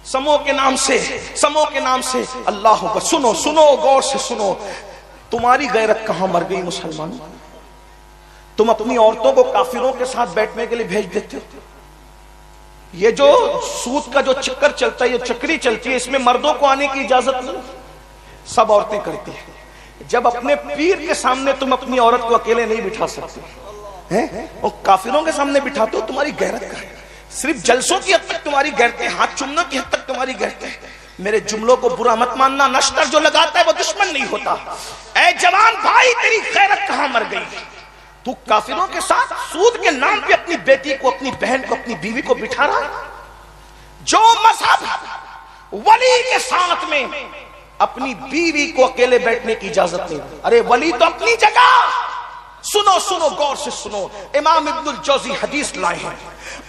سمو کے نام سے. اللہ اکبر. سنو غور سے سنو. تمہاری غیرت کہاں مر گئی مسلمانوں؟ تم اپنی عورتوں کو کافروں کے ساتھ بیٹھنے کے لیے بھیج دیتے ہو. یہ جو سود کا جو چکر چلتا ہے، یہ چکری چلتی ہے، اس میں مردوں کو آنے کی اجازت نہیں، سب عورتیں کرتی ہیں. جب اپنے پیر کے سامنے تم اپنی عورت کو اکیلے نہیں بٹھا سکتے، اور کافروں کے سامنے بٹھاتے ہو، تمہاری غیرت کا ہے. صرف جلسوں کی حد تک تمہاری غیرت ہے، ہاتھ چومنے کی حد تک تمہاری غیرت ہے. میرے جملوں کو برا مت ماننا، نشتر جو لگاتا ہے وہ دشمن نہیں ہوتا. اے جوان بھائی، تیری غیرت کہاں مر گئی؟ تو کافروں کے ساتھ سود کے نام پہ اپنی بیٹی کو، اپنی بہن کو، اپنی بیوی کو بٹھا رہا ہے. جو مذہب ولی کے ساتھ میں اپنی بیوی کو اکیلے بیٹھنے کی اجازت نہیں. ارے ولی تو اپنی جگہ. سنو غور سے سنو. امام ابن الجوزی حدیث لائے ہیں.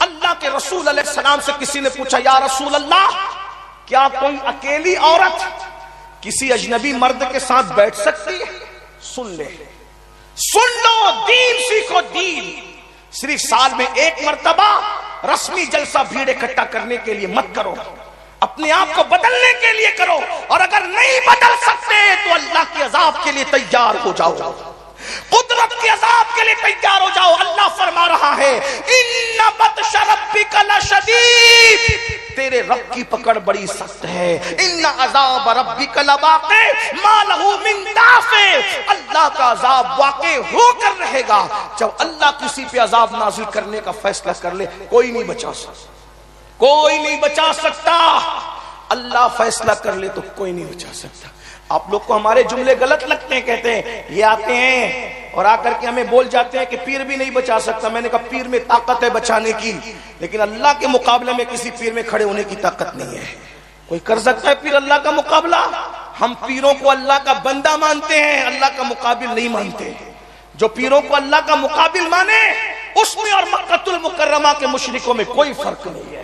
اللہ کے رسول علیہ السلام سے کسی نے پوچھا، یا رسول اللہ، کیا کوئی اکیلی عورت کسی اجنبی مرد کے ساتھ بیٹھ سکتی ہے؟ سن لو، دین سیکھو. دین صرف سال میں ایک مرتبہ رسمی جلسہ بھیڑ اکٹھا کرنے کے لیے مت کرو. اپنے آپ کو بدلنے کے لیے کرو، اور اگر نہیں بدل سکتے تو اللہ کے عذاب کے لیے تیار ہو جاؤ، قدرت کے عذاب کے لیے تیار ہو جاؤ۔ اللہ فرما رہا ہے ان بطش ربک لشدید، تیرے رب کی پکڑ بڑی سخت ہے، ان عذاب ربک لواقع ما لہ من دافع، اللہ کا عذاب واقع ہو کر رہے گا۔ جب اللہ کسی پہ عذاب نازل کرنے کا فیصلہ کر لے، کوئی نہیں بچا سکتا، کوئی نہیں بچا سکتا۔ اللہ فیصلہ کر لے تو کوئی نہیں بچا سکتا۔ آپ لوگ کو ہمارے جملے غلط لگتے ہیں، کہتے ہیں یہ آتے ہیں اور آ کر کے ہمیں بول جاتے ہیں کہ پیر بھی نہیں بچا سکتا۔ میں نے کہا پیر میں طاقت ہے بچانے کی، لیکن اللہ کے مقابلے میں کسی پیر میں کھڑے ہونے کی طاقت نہیں ہے۔ کوئی کر سکتا ہے پیر اللہ کا مقابلہ؟ ہم پیروں کو اللہ کا بندہ مانتے ہیں، اللہ کا مقابل نہیں مانتے۔ جو پیروں کو اللہ کا مقابل مانے، اس میں اور مکہ المکرمہ کے مشرکوں میں کوئی فرق نہیں ہے۔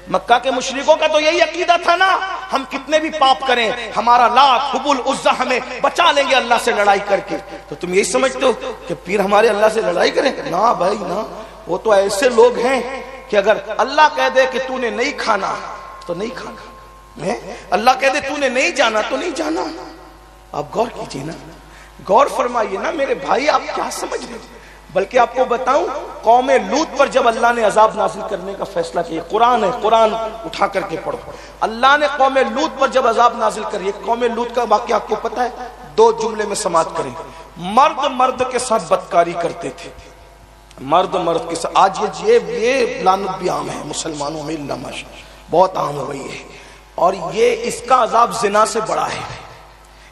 مکہ کے مشرکوں کا تو یہی عقیدہ تھا نا، ہم کتنے بھی پاپ کریں، ہمارا لات حبل عزہ ہمیں بچا لیں گے اللہ سے لڑائی کر کے۔ تو تم یہی سمجھتے ہو کہ پیر ہمارے اللہ سے لڑائی کریں؟ نہ بھائی نہ، وہ تو ایسے لوگ ہیں کہ اگر اللہ کہہ دے کہ تو نے نہیں کھانا تو نہیں کھانا، اللہ کہہ دے تو نے نہیں جانا تو نہیں جانا۔ آپ غور کیجئے نا، غور فرمائیے نا میرے بھائی، آپ کیا سمجھ رہے ہیں؟ بلکہ آپ کو بتاؤں، قوم لوط پر جب اللہ نے عذاب نازل کرنے کا فیصلہ کیا، قرآن ہے، قرآن اٹھا کر کے پڑھو، اللہ نے قوم لوط پر جب عذاب نازل کری، قوم لوط کا واقعہ آپ کو پتہ ہے، 2 جملے میں سماعت کریں۔ مرد مرد کے ساتھ بدکاری کرتے تھے، مرد مرد کے ساتھ۔ آج یہ لعنت بھی عام ہے مسلمانوں میں، اللہ ماشاء بہت عام ہو گئی ہے، اور یہ اس کا عذاب زنا سے بڑا ہے۔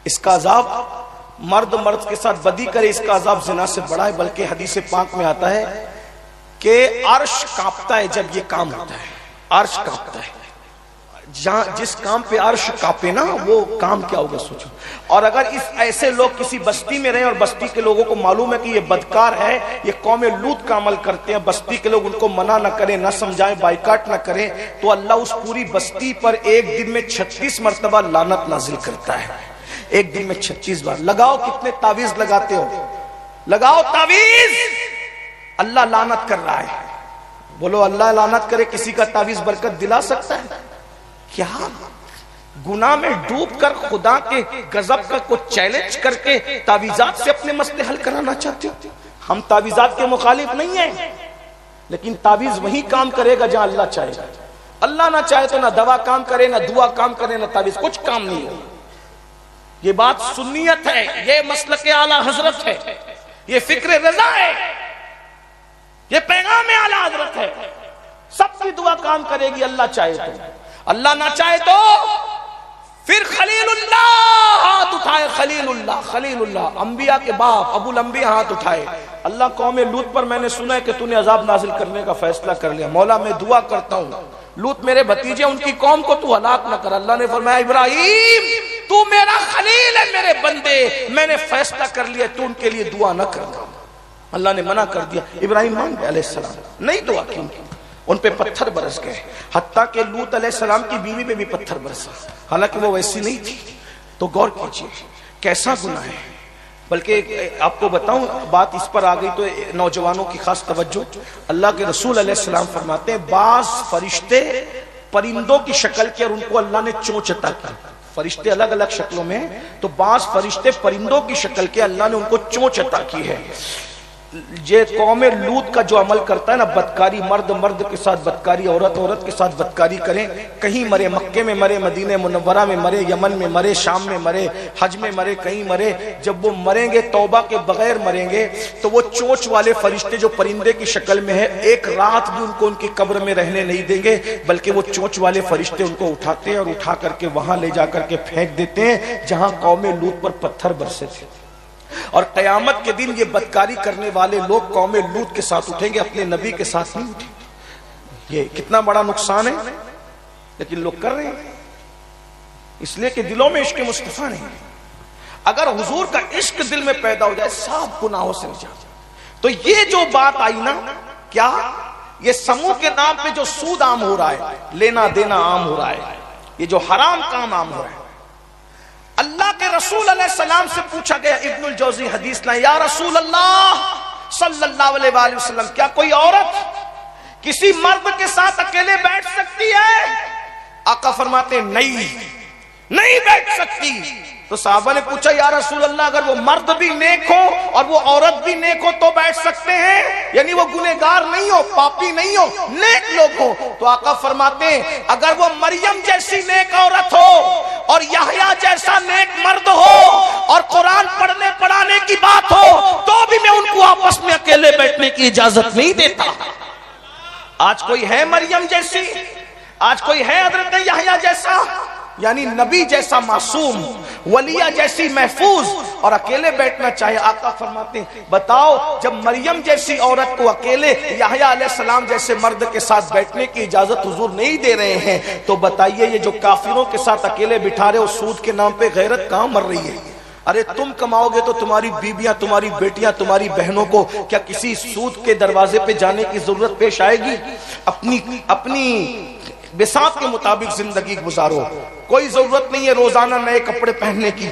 اس کا عذاب مرد مرد کے ساتھ بدی کرے، اس کا عذاب زنا سے بڑا ہے۔ بلکہ حدیث پاک میں آتا ہے کہ عرش کانپتا ہے جب یہ کام ہوتا ہے، عرش کانپتا ہے۔ جس کام پہ عرش کانپے نا، وہ کام کیا ہوگا سوچو۔ اور اگر اس ایسے لوگ کسی بستی میں رہیں اور بستی کے لوگوں کو معلوم ہے کہ یہ بدکار ہے، یہ قوم لوط کا عمل کرتے ہیں، بستی کے لوگ ان کو منع نہ کریں، نہ سمجھائیں، بائیکاٹ نہ کریں، تو اللہ اس پوری بستی پر ایک دن میں 36 مرتبہ لعنت نازل کرتا ہے، ایک دن میں 36 بار۔ لگاؤ کتنے تعویذ لگاتے ہو، لگاؤ تعویذ، اللہ لعنت کر رہا ہے۔ بولو اللہ لعنت کرے، کسی کا تعویذ برکت دلا سکتا ہے کیا؟ گناہ میں ڈوب کر خدا کے غضب کا کو چیلنج کر کے تعویذات سے اپنے مسئلے حل کرانا چاہتے ہو؟ ہم تعویذات کے مخالف نہیں ہیں، لیکن تعویذ وہی کام کرے گا جہاں اللہ چاہے گا۔ اللہ نہ چاہے تو نہ دوا کام کرے، نہ دعا کام کرے، نہ تعویذ، کچھ کام نہیں ہوگا۔ یہ بات سنیت ہے، یہ مسلک اعلی حضرت ہے، یہ فکر رضا ہے، یہ پیغام اعلی حضرت ہے۔ سب کی دعا کام کرے گی اللہ چاہے تو، اللہ نہ چاہے تو پھر خلیل اللہ ہاتھ اٹھائے، خلیل اللہ، خلیل اللہ، انبیاء کے باپ ابو الانبیاء ہاتھ اٹھائے، اللہ قوم لوط پر میں نے سنا ہے کہ تو نے عذاب نازل کرنے کا فیصلہ کر لیا، مولا میں دعا کرتا ہوں لوط میرے بھتیجے ان کی قوم کو تو ہلاک نہ کر۔ اللہ نے فرمایا ابراہیم تو میرا خلیل ہے، میرے بندے، میں نے فیصلہ کر لیا تو ان کے لیے دعا نہ کرنا۔ اللہ نے منع کر دیا، ابراہیم مان گئے علیہ السلام، نہیں دعا کی ان پہ پتھر برس گئے، حتیٰ کہ لوط علیہ السلام کی بیوی پہ بھی پتھر برسا، حالانکہ وہ ویسی نہیں تھی۔ تو غور کیجئے کیسا گناہ ہے۔ بلکہ آپ کو بتاؤں، بات اس پر آ گئی تو نوجوانوں کی خاص توجہ، اللہ کے رسول علیہ السلام فرماتے ہیں بعض فرشتے پرندوں کی شکل کے، اور ان کو اللہ نے چونچ عطا کی، فرشتے الگ الگ شکلوں میں، تو بعض فرشتے پرندوں کی شکل کے اللہ نے ان کو چونچ عطا کی ہے۔ یہ قوم لوط کا جو عمل کرتا ہے نا، بدکاری، مرد مرد کے ساتھ بدکاری، عورت عورت کے ساتھ بدکاری کریں، کہیں مرے، مکے میں مرے، مدینہ منورہ میں مرے، یمن میں مرے، شام میں مرے، حج میں مرے، کہیں مرے، جب وہ مریں گے توبہ کے بغیر مریں گے تو وہ چونچ والے فرشتے جو پرندے کی شکل میں ہے، ایک رات بھی ان کو ان کی قبر میں رہنے نہیں دیں گے، بلکہ وہ چونچ والے فرشتے ان کو اٹھاتے ہیں اور اٹھا کر کے وہاں لے جا کر کے پھینک دیتے ہیں جہاں قوم لوط پر پتھر برسے تھے۔ اور قیامت کے دن یہ بدکاری کرنے والے لوگ قوم لوط کے ساتھ اٹھیں گے، اپنے نبی کے ساتھ نہیں اٹھیں گے۔ یہ کتنا بڑا نقصان ہے، لیکن لوگ کر رہے ہیں، اس لیے کہ دلوں میں عشق مصطفیٰ نہیں۔ اگر حضور کا عشق دل میں پیدا ہو جائے، سب گناہوں سے نجات۔ تو یہ جو بات آئی نا، کیا یہ سموہ کے نام پہ جو سود عام ہو رہا ہے، لینا دینا عام ہو رہا ہے، یہ جو حرام کام عام ہو رہا ہے، اللہ کے رسول علیہ السلام سے پوچھا گیا، ابن الجوزی حدیث لائے، یا رسول اللہ صلی اللہ علیہ وآلہ وسلم، کیا کوئی عورت کسی مرد کے ساتھ اکیلے بیٹھ سکتی ہے؟ آقا فرماتے ہیں نہیں بیٹھ سکتی. تو صحابہ نے پوچھا یا رسول اللہ اگر وہ مرد بھی نیک ہو اور وہ عورت بھی نیک ہو تو بیٹھ سکتے ہیں؟ یعنی وہ گنہگار نہیں ہو، پاپی نہیں ہو، نیک لوگ ہو. تو آقا فرماتے ہیں اگر وہ مریم جیسی نیک عورت ہو اور یحییٰ جیسا نیک مرد ہو اور قرآن پڑھنے پڑھانے کی بات ہو تو بھی میں ان کو آپس میں اکیلے بیٹھنے کی اجازت نہیں دیتا. آج کوئی ہے مریم جیسی؟ آج کوئی ہے حضرت یحییٰ جیسا؟ یعنی نبی جیسا معصوم، ولیہ جیسی محفوظ اور اکیلے بیٹھنا چاہے. آقا فرماتے ہیں بتاؤ جب مریم جیسی عورت کو اکیلے یحییٰ علیہ السلام جیسے مرد کے ساتھ بیٹھنے کی اجازت حضور نہیں دے رہے ہیں تو بتائیے یہ جو کافروں کے ساتھ اکیلے بٹھا رہے ہو سود کے نام پہ غیرت کہاں مر رہی ہے؟ ارے تم کماؤ گے تو تمہاری بیویاں، تمہاری بیٹیاں، تمہاری بہنوں کو کیا کسی سود کے دروازے پہ جانے کی ضرورت پیش آئے گی؟ اپنی بساط کے مطابق زندگی گزارو. کوئی ضرورت نہیں ہے روزانہ نئے کپڑے پہننے کی،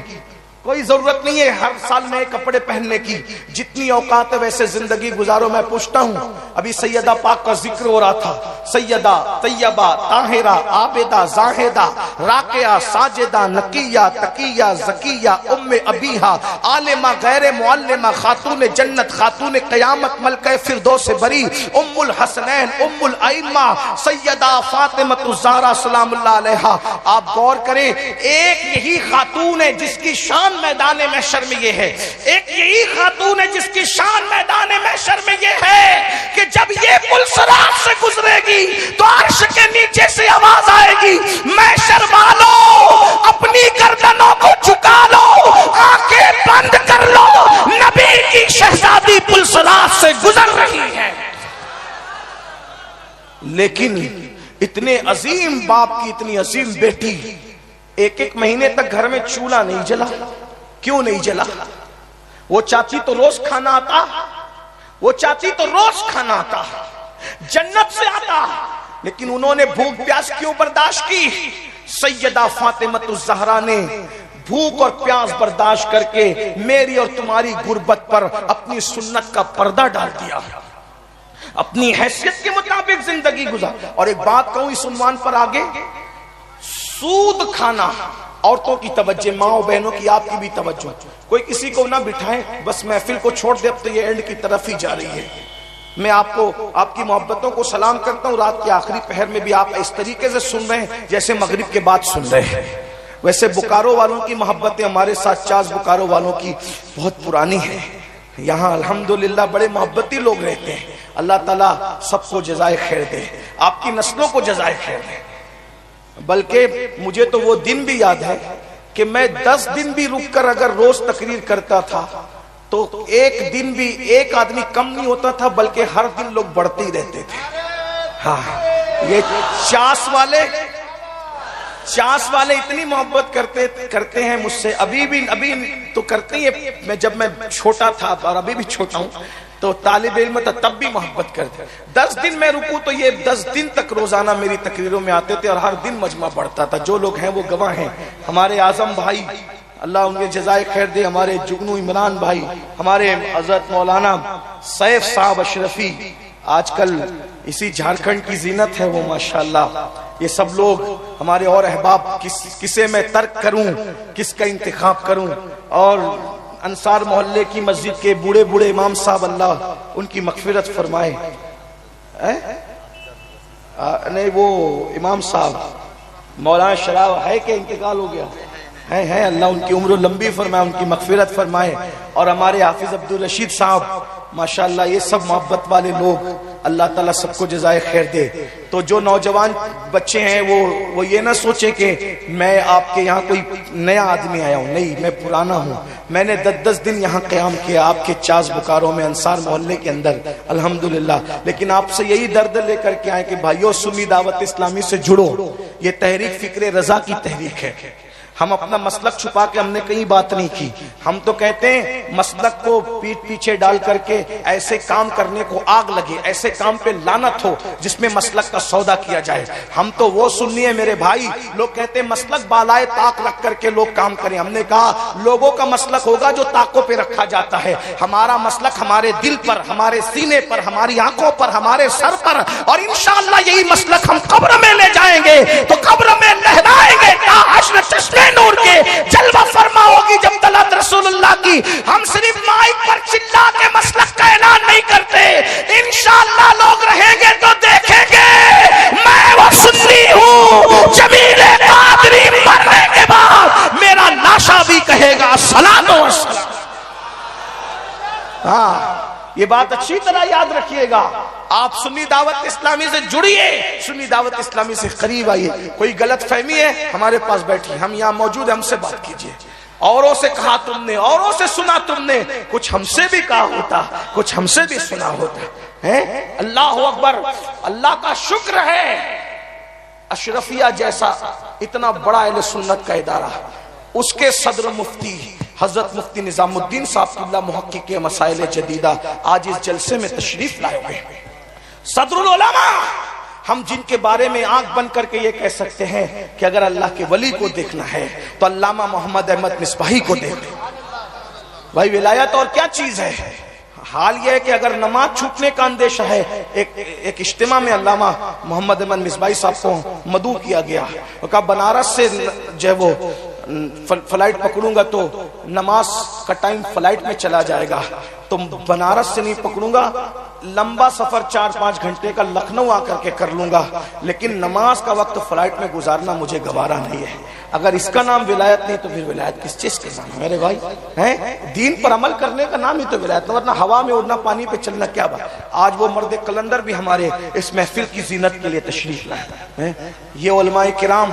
کوئی ضرورت نہیں ہے ہر سال نئے کپڑے پہننے کی. جتنی اوقات ہے ویسے زندگی گزارو. میں پوچھتا ہوں ابھی سیدہ پاک کا ذکر ہو رہا تھا، سیدہ طیبہ طاہرہ عابدہ زاہدہ راکعہ ساجدہ نقیہ تقیہ زکیہ ام ابیہا عالمہ غیر معلمہ خاتون جنت خاتون قیامت ملکہ فردوس بری ام الحسنین ام الائمہ سیدہ فاطمہ الزہرا سلام اللہ علیہا. آپ غور کریں ایک یہی خاتون ہے جس کی شان میدان محشر میں یہ ہے، ایک یہی خاتون ہے جس کی شان میدان محشر میں یہ ہے کہ جب یہ پل صراط سے گزرے گی تو عرش کے نیچے سے آواز آئے گی محشر والوں اپنی گردنوں کو جھکا لو، آنکھیں بند کر لو، نبی کی شہزادی پل صراط سے گزر رہی ہے. لیکن اتنے عظیم باپ کی اتنی عظیم بیٹی ایک مہینے تک گھر میں چولہا نہیں جلا. کیوں نہیں جلا؟ وہ چاہتی تو روز کھانا آتا، وہ چاہتی تو روز کھانا آتا، جنت سے آتا، لیکن انہوں نے بھوک پیاس کیوں برداشت کی؟ سیدہ فاطمہ الزہرا نے بھوک اور پیاس برداشت کر کے میری اور تمہاری غربت پر اپنی سنت کا پردہ ڈال دیا، اپنی حیثیت کے مطابق زندگی گزار. اور ایک بات کہوں اس عنوان پر آگے، سود کھانا عورتوں کی توجہ، ماں بہنوں کی آپ کی بھی توجہ. کوئی کسی کو نہ بٹھائیں، بس محفل کو چھوڑ دے، اب تو یہ اینڈ کی طرف ہی جا رہی ہے. میں آپ کو آپ کی محبتوں کو سلام کرتا ہوں. رات کے آخری پہر میں بھی آپ اس طریقے سے سن رہے ہیں جیسے مغرب کے بعد سن رہے ہیں. ویسے بکارو والوں کی محبتیں ہمارے ساتھ چاز بکارو والوں کی بہت پرانی ہیں. یہاں الحمدللہ بڑے محبتی لوگ رہتے ہیں. اللہ تعالیٰ سب کو جزائے خیر دے، آپ کی نسلوں کو جزائے خیر دے. بلکہ مجھے تو وہ دن بھی یاد ہے کہ میں 10 دن بھی رک کر اگر روز تقریر کرتا تھا تو ایک دن بھی ایک آدمی کم نہیں ہوتا تھا، بلکہ ہر دن لوگ بڑھتے ہی رہتے تھے. ہاں یہ چاس والے اتنی محبت کرتے ہیں مجھ سے، ابھی تو کرتے ہیں. جب میں چھوٹا تھا اور ابھی بھی چھوٹا ہوں تو طالب علم تھا تب بھی محبت کرتے. 10 دن میں رکوں تو یہ 10 دن تک روزانہ میری تقریروں میں آتے تھے اور ہر دن مجمع بڑھتا تھا. جو لوگ ہیں وہ گواہ ہیں. ہمارے اعظم بھائی اللہ ان کے جزائے خیر دے، ہمارے جگنو عمران بھائی، ہمارے حضرت مولانا سیف صاحب اشرفی، آج کل اسی جھارکھنڈ کی زینت ہے وہ ماشاءاللہ. یہ سب لوگ ہمارے اور احباب، کسے میں ترک کروں، کس کا انتخاب کروں. اور انصار محلے کی مسجد کے بوڑھے امام صاحب اللہ ان کی مغفرت فرمائے. نہیں وہ امام صاحب مولانا شراب ہے کہ انتقال ہو گیا ہے، اللہ ان کی عمر لمبی فرمائے، ان کی مغفرت فرمائے. اور ہمارے حافظ عبدالرشید صاحب ماشاءاللہ، یہ سب محبت والے لوگ، اللہ تعالیٰ سب کو جزائے خیر دے. تو جو نوجوان بچے ہیں وہ یہ نہ سوچے کہ میں آپ کے یہاں کوئی نیا آدمی آیا ہوں، نہیں، میں پرانا ہوں. میں نے 10 دن یہاں قیام کیا آپ کے چاز بکاروں میں، انصار محلے کے اندر الحمدللہ. لیکن آپ سے یہی درد لے کر کے آئے کہ بھائیو سنی دعوت اسلامی سے جڑو. یہ تحریک فکر رضا کی تحریک ہے. ہم اپنا مسلک چھپا کے ہم نے کہیں بات نہیں کی. ہم تو کہتے ہیں مسلک کو پیٹ پیچھے ڈال کر کے ایسے کام کرنے کو آگ لگے, ایسے کام پہ لعنت ہو جس میں مسلک کا سودا کیا جائے. ہم تو وہ سننی ہے میرے بھائی, لوگ کہتے ہیں مسلک بالائے طاق رکھ کر کے لوگ کام کریں. ہم نے کہا لوگوں کا مسلک ہوگا جو طاقوں پہ رکھا جاتا ہے, ہمارا مسلک ہمارے دل پر, ہمارے سینے پر, ہماری آنکھوں پر, ہمارے سر پر, اور انشاءاللہ یہی مسلک ہم قبر میں لے جائیں گے تو قبر میں لہرائیں گے. حشر چشمے نور کے جلوہ فرما ہوگی جب طلعت رسول اللہ کی. ہم صرف مائک پر چلا کے مسلک کا اعلان نہیں کرتے, انشاءاللہ لوگ رہیں گے تو دیکھیں گے میں وہ سنی ہوں. جمیل قادری مرنے کے بعد میرا لاشا بھی کہے گا صلاۃ و سلام. ہاں یہ بات اچھی طرح یاد رکھیے گا. آپ سنی دعوت اسلامی سے جڑیے, سنی دعوت اسلامی سے قریب آئیے. کوئی غلط فہمی ہے ہمارے پاس بیٹھی, ہم یہاں موجود ہیں, ہم سے بات کیجیے. اوروں سے کہا تم نے, اوروں سے سنا تم نے, کچھ ہم سے بھی کہا ہوتا, کچھ ہم سے بھی سنا ہوتا ہے. اللہ اکبر, اللہ کا شکر ہے اشرفیہ جیسا اتنا بڑا اہل سنت کا ادارہ, اس کے صدر مفتی حضرت مفتی نظام الدین صاحب اللہ محقق کے مسائل جدیدہ آج اس جلسے میں تشریف لائے ہوئے. صدر العلماء, ہم جن کے بارے میں آنکھ بند کر کے یہ کہہ سکتے ہیں کہ اگر اللہ کے ولی کو دیکھنا ہے تو علامہ محمد احمد مصباحی کو دیکھیں. بھائی ولایت اور کیا چیز ہے. حال یہ ہے کہ اگر نماز چھوٹنے کا اندیشہ ہے, ایک اجتماع میں علامہ محمد احمد مصباحی صاحب کو مدعو کیا گیا, وہ کہا بنارس سے جو ہے وہ فلائٹ پکڑوں گا تو نماز کا ٹائم فلائٹ میں چلا جائے گا, تو بنارس سے نہیں پکڑوں گا, لمبا سفر 4-5 گھنٹے کا لکھنؤ آ کر کے کر لوں گا, لیکن نماز کا وقت فلائٹ میں گزارنا مجھے گوارا نہیں ہے. اگر اس کا نام ولایت نہیں تو پھر ولایت کس چیز کے نام ہے میرے بھائی؟ دین پر عمل کرنے کا نام ہی تو ولایت, ورنہ ہوا میں اڑنا, پانی پہ چلنا کیا بات. آج وہ مرد قلندر بھی ہمارے اس محفل کی زینت کے لیے تشریف لائے. یہ علماء کرام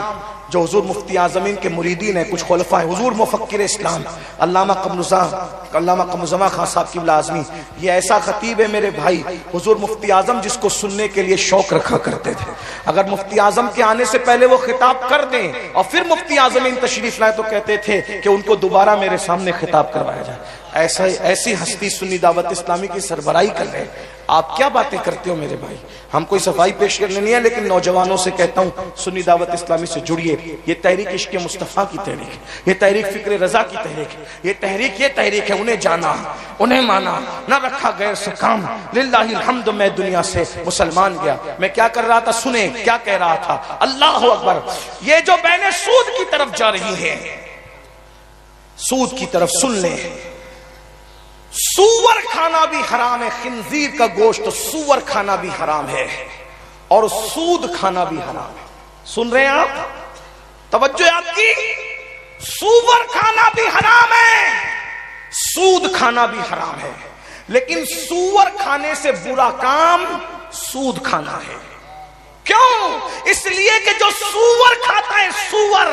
جو حضور مفتی اعظمین کے مریدین ہیں, کچھ خلفاء ہیں, حضور مفکر اسلام علامہ قمرزمان خان صاحب قبلہ اعظمی, یہ ایسا خطیب ہے میرے بھائی, حضور مفتی اعظم جس کو سننے کے لیے شوق رکھا کرتے تھے. اگر مفتی اعظم کے آنے سے پہلے وہ خطاب کر دیں اور پھر مفتی اعظمین تشریف لائے تو کہتے تھے کہ ان کو دوبارہ میرے سامنے خطاب کروایا جائے. ایسی ہستی سنی دعوت اسلامی کی سربراہی کر رہے ہیں. آپ کیا باتیں کرتے ہو میرے بھائی؟ ہم کوئی صفائی پیش کرنے نہیں ہے, لیکن نوجوانوں سے کہتا ہوں سنی دعوت اسلامی سے جڑیے. یہ تحریک عشق مصطفیٰ کی تحریک ہے, یہ تحریک فکر رضا کی تحریک ہے, یہ تحریک ہے انہیں جانا, انہیں مانا, نہ رکھا غیر سے کام. للہ الحمد, میں دنیا سے مسلمان گیا. میں کیا کر رہا تھا سنیں, کیا کہہ رہا تھا. اللہ اکبر. یہ جو بہنیں سود کی طرف جا رہی ہیں, سود کی طرف سن لیں. سور کھانا بھی حرام ہے, خنزیر کا گوشت سور کھانا بھی حرام ہے, اور سود کھانا بھی حرام ہے. سن رہے ہیں آپ؟ توجہ آپ کی. سور کھانا بھی حرام ہے, سود کھانا بھی حرام ہے, لیکن سور کھانے سے برا کام سود کھانا ہے. کیوں؟ اس لیے کہ جو سور کھاتا ہے, سور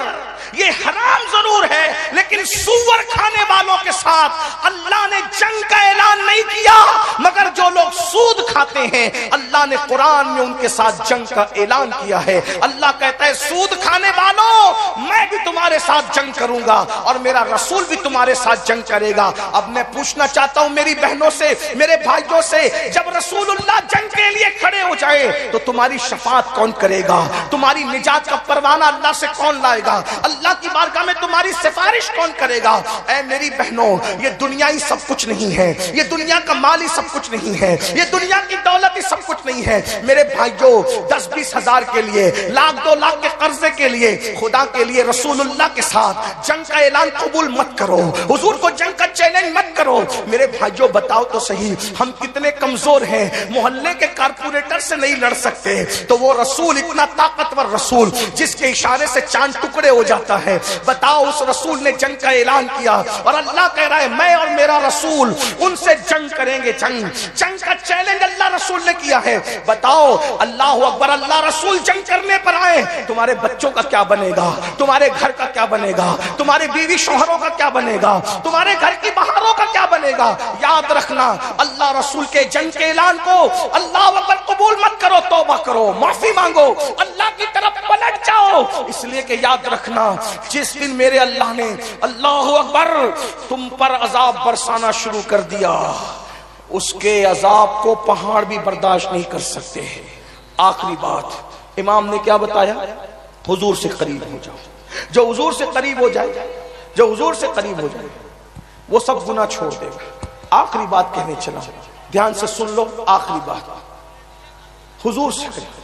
یہ حرام ضرور ہے, لیکن سور کھانے والوں کے ساتھ اللہ نے جنگ کا اعلان نہیں کیا, مگر جو لوگ سود کھاتے ہیں اللہ نے قرآن میں ان کے ساتھ جنگ کا اعلان کیا ہے. اللہ کہتا ہے سود کھانے والوں میں بھی تمہارے ساتھ جنگ کروں گا اور میرا رسول بھی تمہارے ساتھ جنگ کرے گا. اب میں پوچھنا چاہتا ہوں میری بہنوں سے, میرے بھائیوں سے, جب رسول اللہ جنگ کے لیے کھڑے ہو جائے تو تمہاری شفاعت کون کرے گا؟ تمہاری نجات کا پروانہ اللہ سے کون لائے گا؟ اللہ کی بارگاہ میں تمہاری سفارش کون کرے گا؟ اے میری بہنوں, یہ دنیا ہی سب کچھ نہیں ہے, یہ دنیا کا مال ہی سب کچھ نہیں ہے, یہ دنیا کی دولت ہی سب کچھ نہیں ہے. میرے بھائیوں, 10-20 ہزار کے لیے, 1,00,000-2 لاکھ کے قرضے کے لیے, خدا کے لیے رسول اللہ کے ساتھ جنگ کا اعلان قبول مت کرو, حضور کو جنگ کا چیلنج مت کرو. میرے بھائیوں بتاؤ تو صحیح, ہم کتنے کمزور ہیں, محلے کے کارپوریٹر سے نہیں لڑ سکتے, تو وہ رسول اتنا طاقتور رسول جس کے اشارے سے چاند ٹکڑے ہو جاتا ہے, بتاؤ اس رسول نے جنگ کا اعلان کیا اور اللہ کہہ رہا ہے میں اور میرا رسول ان سے جنگ کریں گے. جنگ کا چیلنج اللہ رسول نے کیا ہے. بتاؤ, اللہ اکبر, اللہ رسول جنگ کرنے پر آئے, تمہارے بچوں کا کیا بنے گا, تمہارے گھر کا کیا بنے گا, تمہارے بیوی شوہروں کا کیا بنے گا, تمہارے گھر کی بہاروں کا کیا بنے گا. یاد رکھنا, اللہ رسول کے جنگ کے اعلان کو اللہ اکبر قبول مت کرو, توبہ کرو, معافی مانگو, اللہ کی طرف پلٹ جاؤ, اس لیے کہ یاد رکھنا جس دن میرے اللہ نے اللہ اکبر تم پر عذاب برسانا شروع کر دیا، اس کے عذاب کو پہاڑ بھی برداشت نہیں کر سکتے ہیں۔ آخری بات امام نے کیا بتایا؟ حضور سے قریب ہو جاؤ۔ جو حضور سے قریب ہو جائے، جو حضور سے قریب ہو جائے وہ سب گناہ چھوڑ دے گا۔ آخری بات کہنے چلا، دھیان سے سن لو، آخری بات حضور سے قریب۔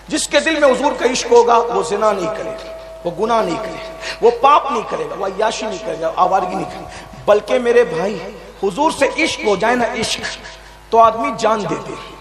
جس کے دل میں حضور کا عشق ہوگا وہ زنا نہیں کرے گا، وہ گناہ نہیں کرے گا، وہ پاپ نہیں کرے گا، وہ عیاشی نہیں کرے گا، آوارگی نہیں کرے گا، بلکہ میرے بھائی حضور سے عشق ہو جائے نا، عشق تو آدمی جان دے دے۔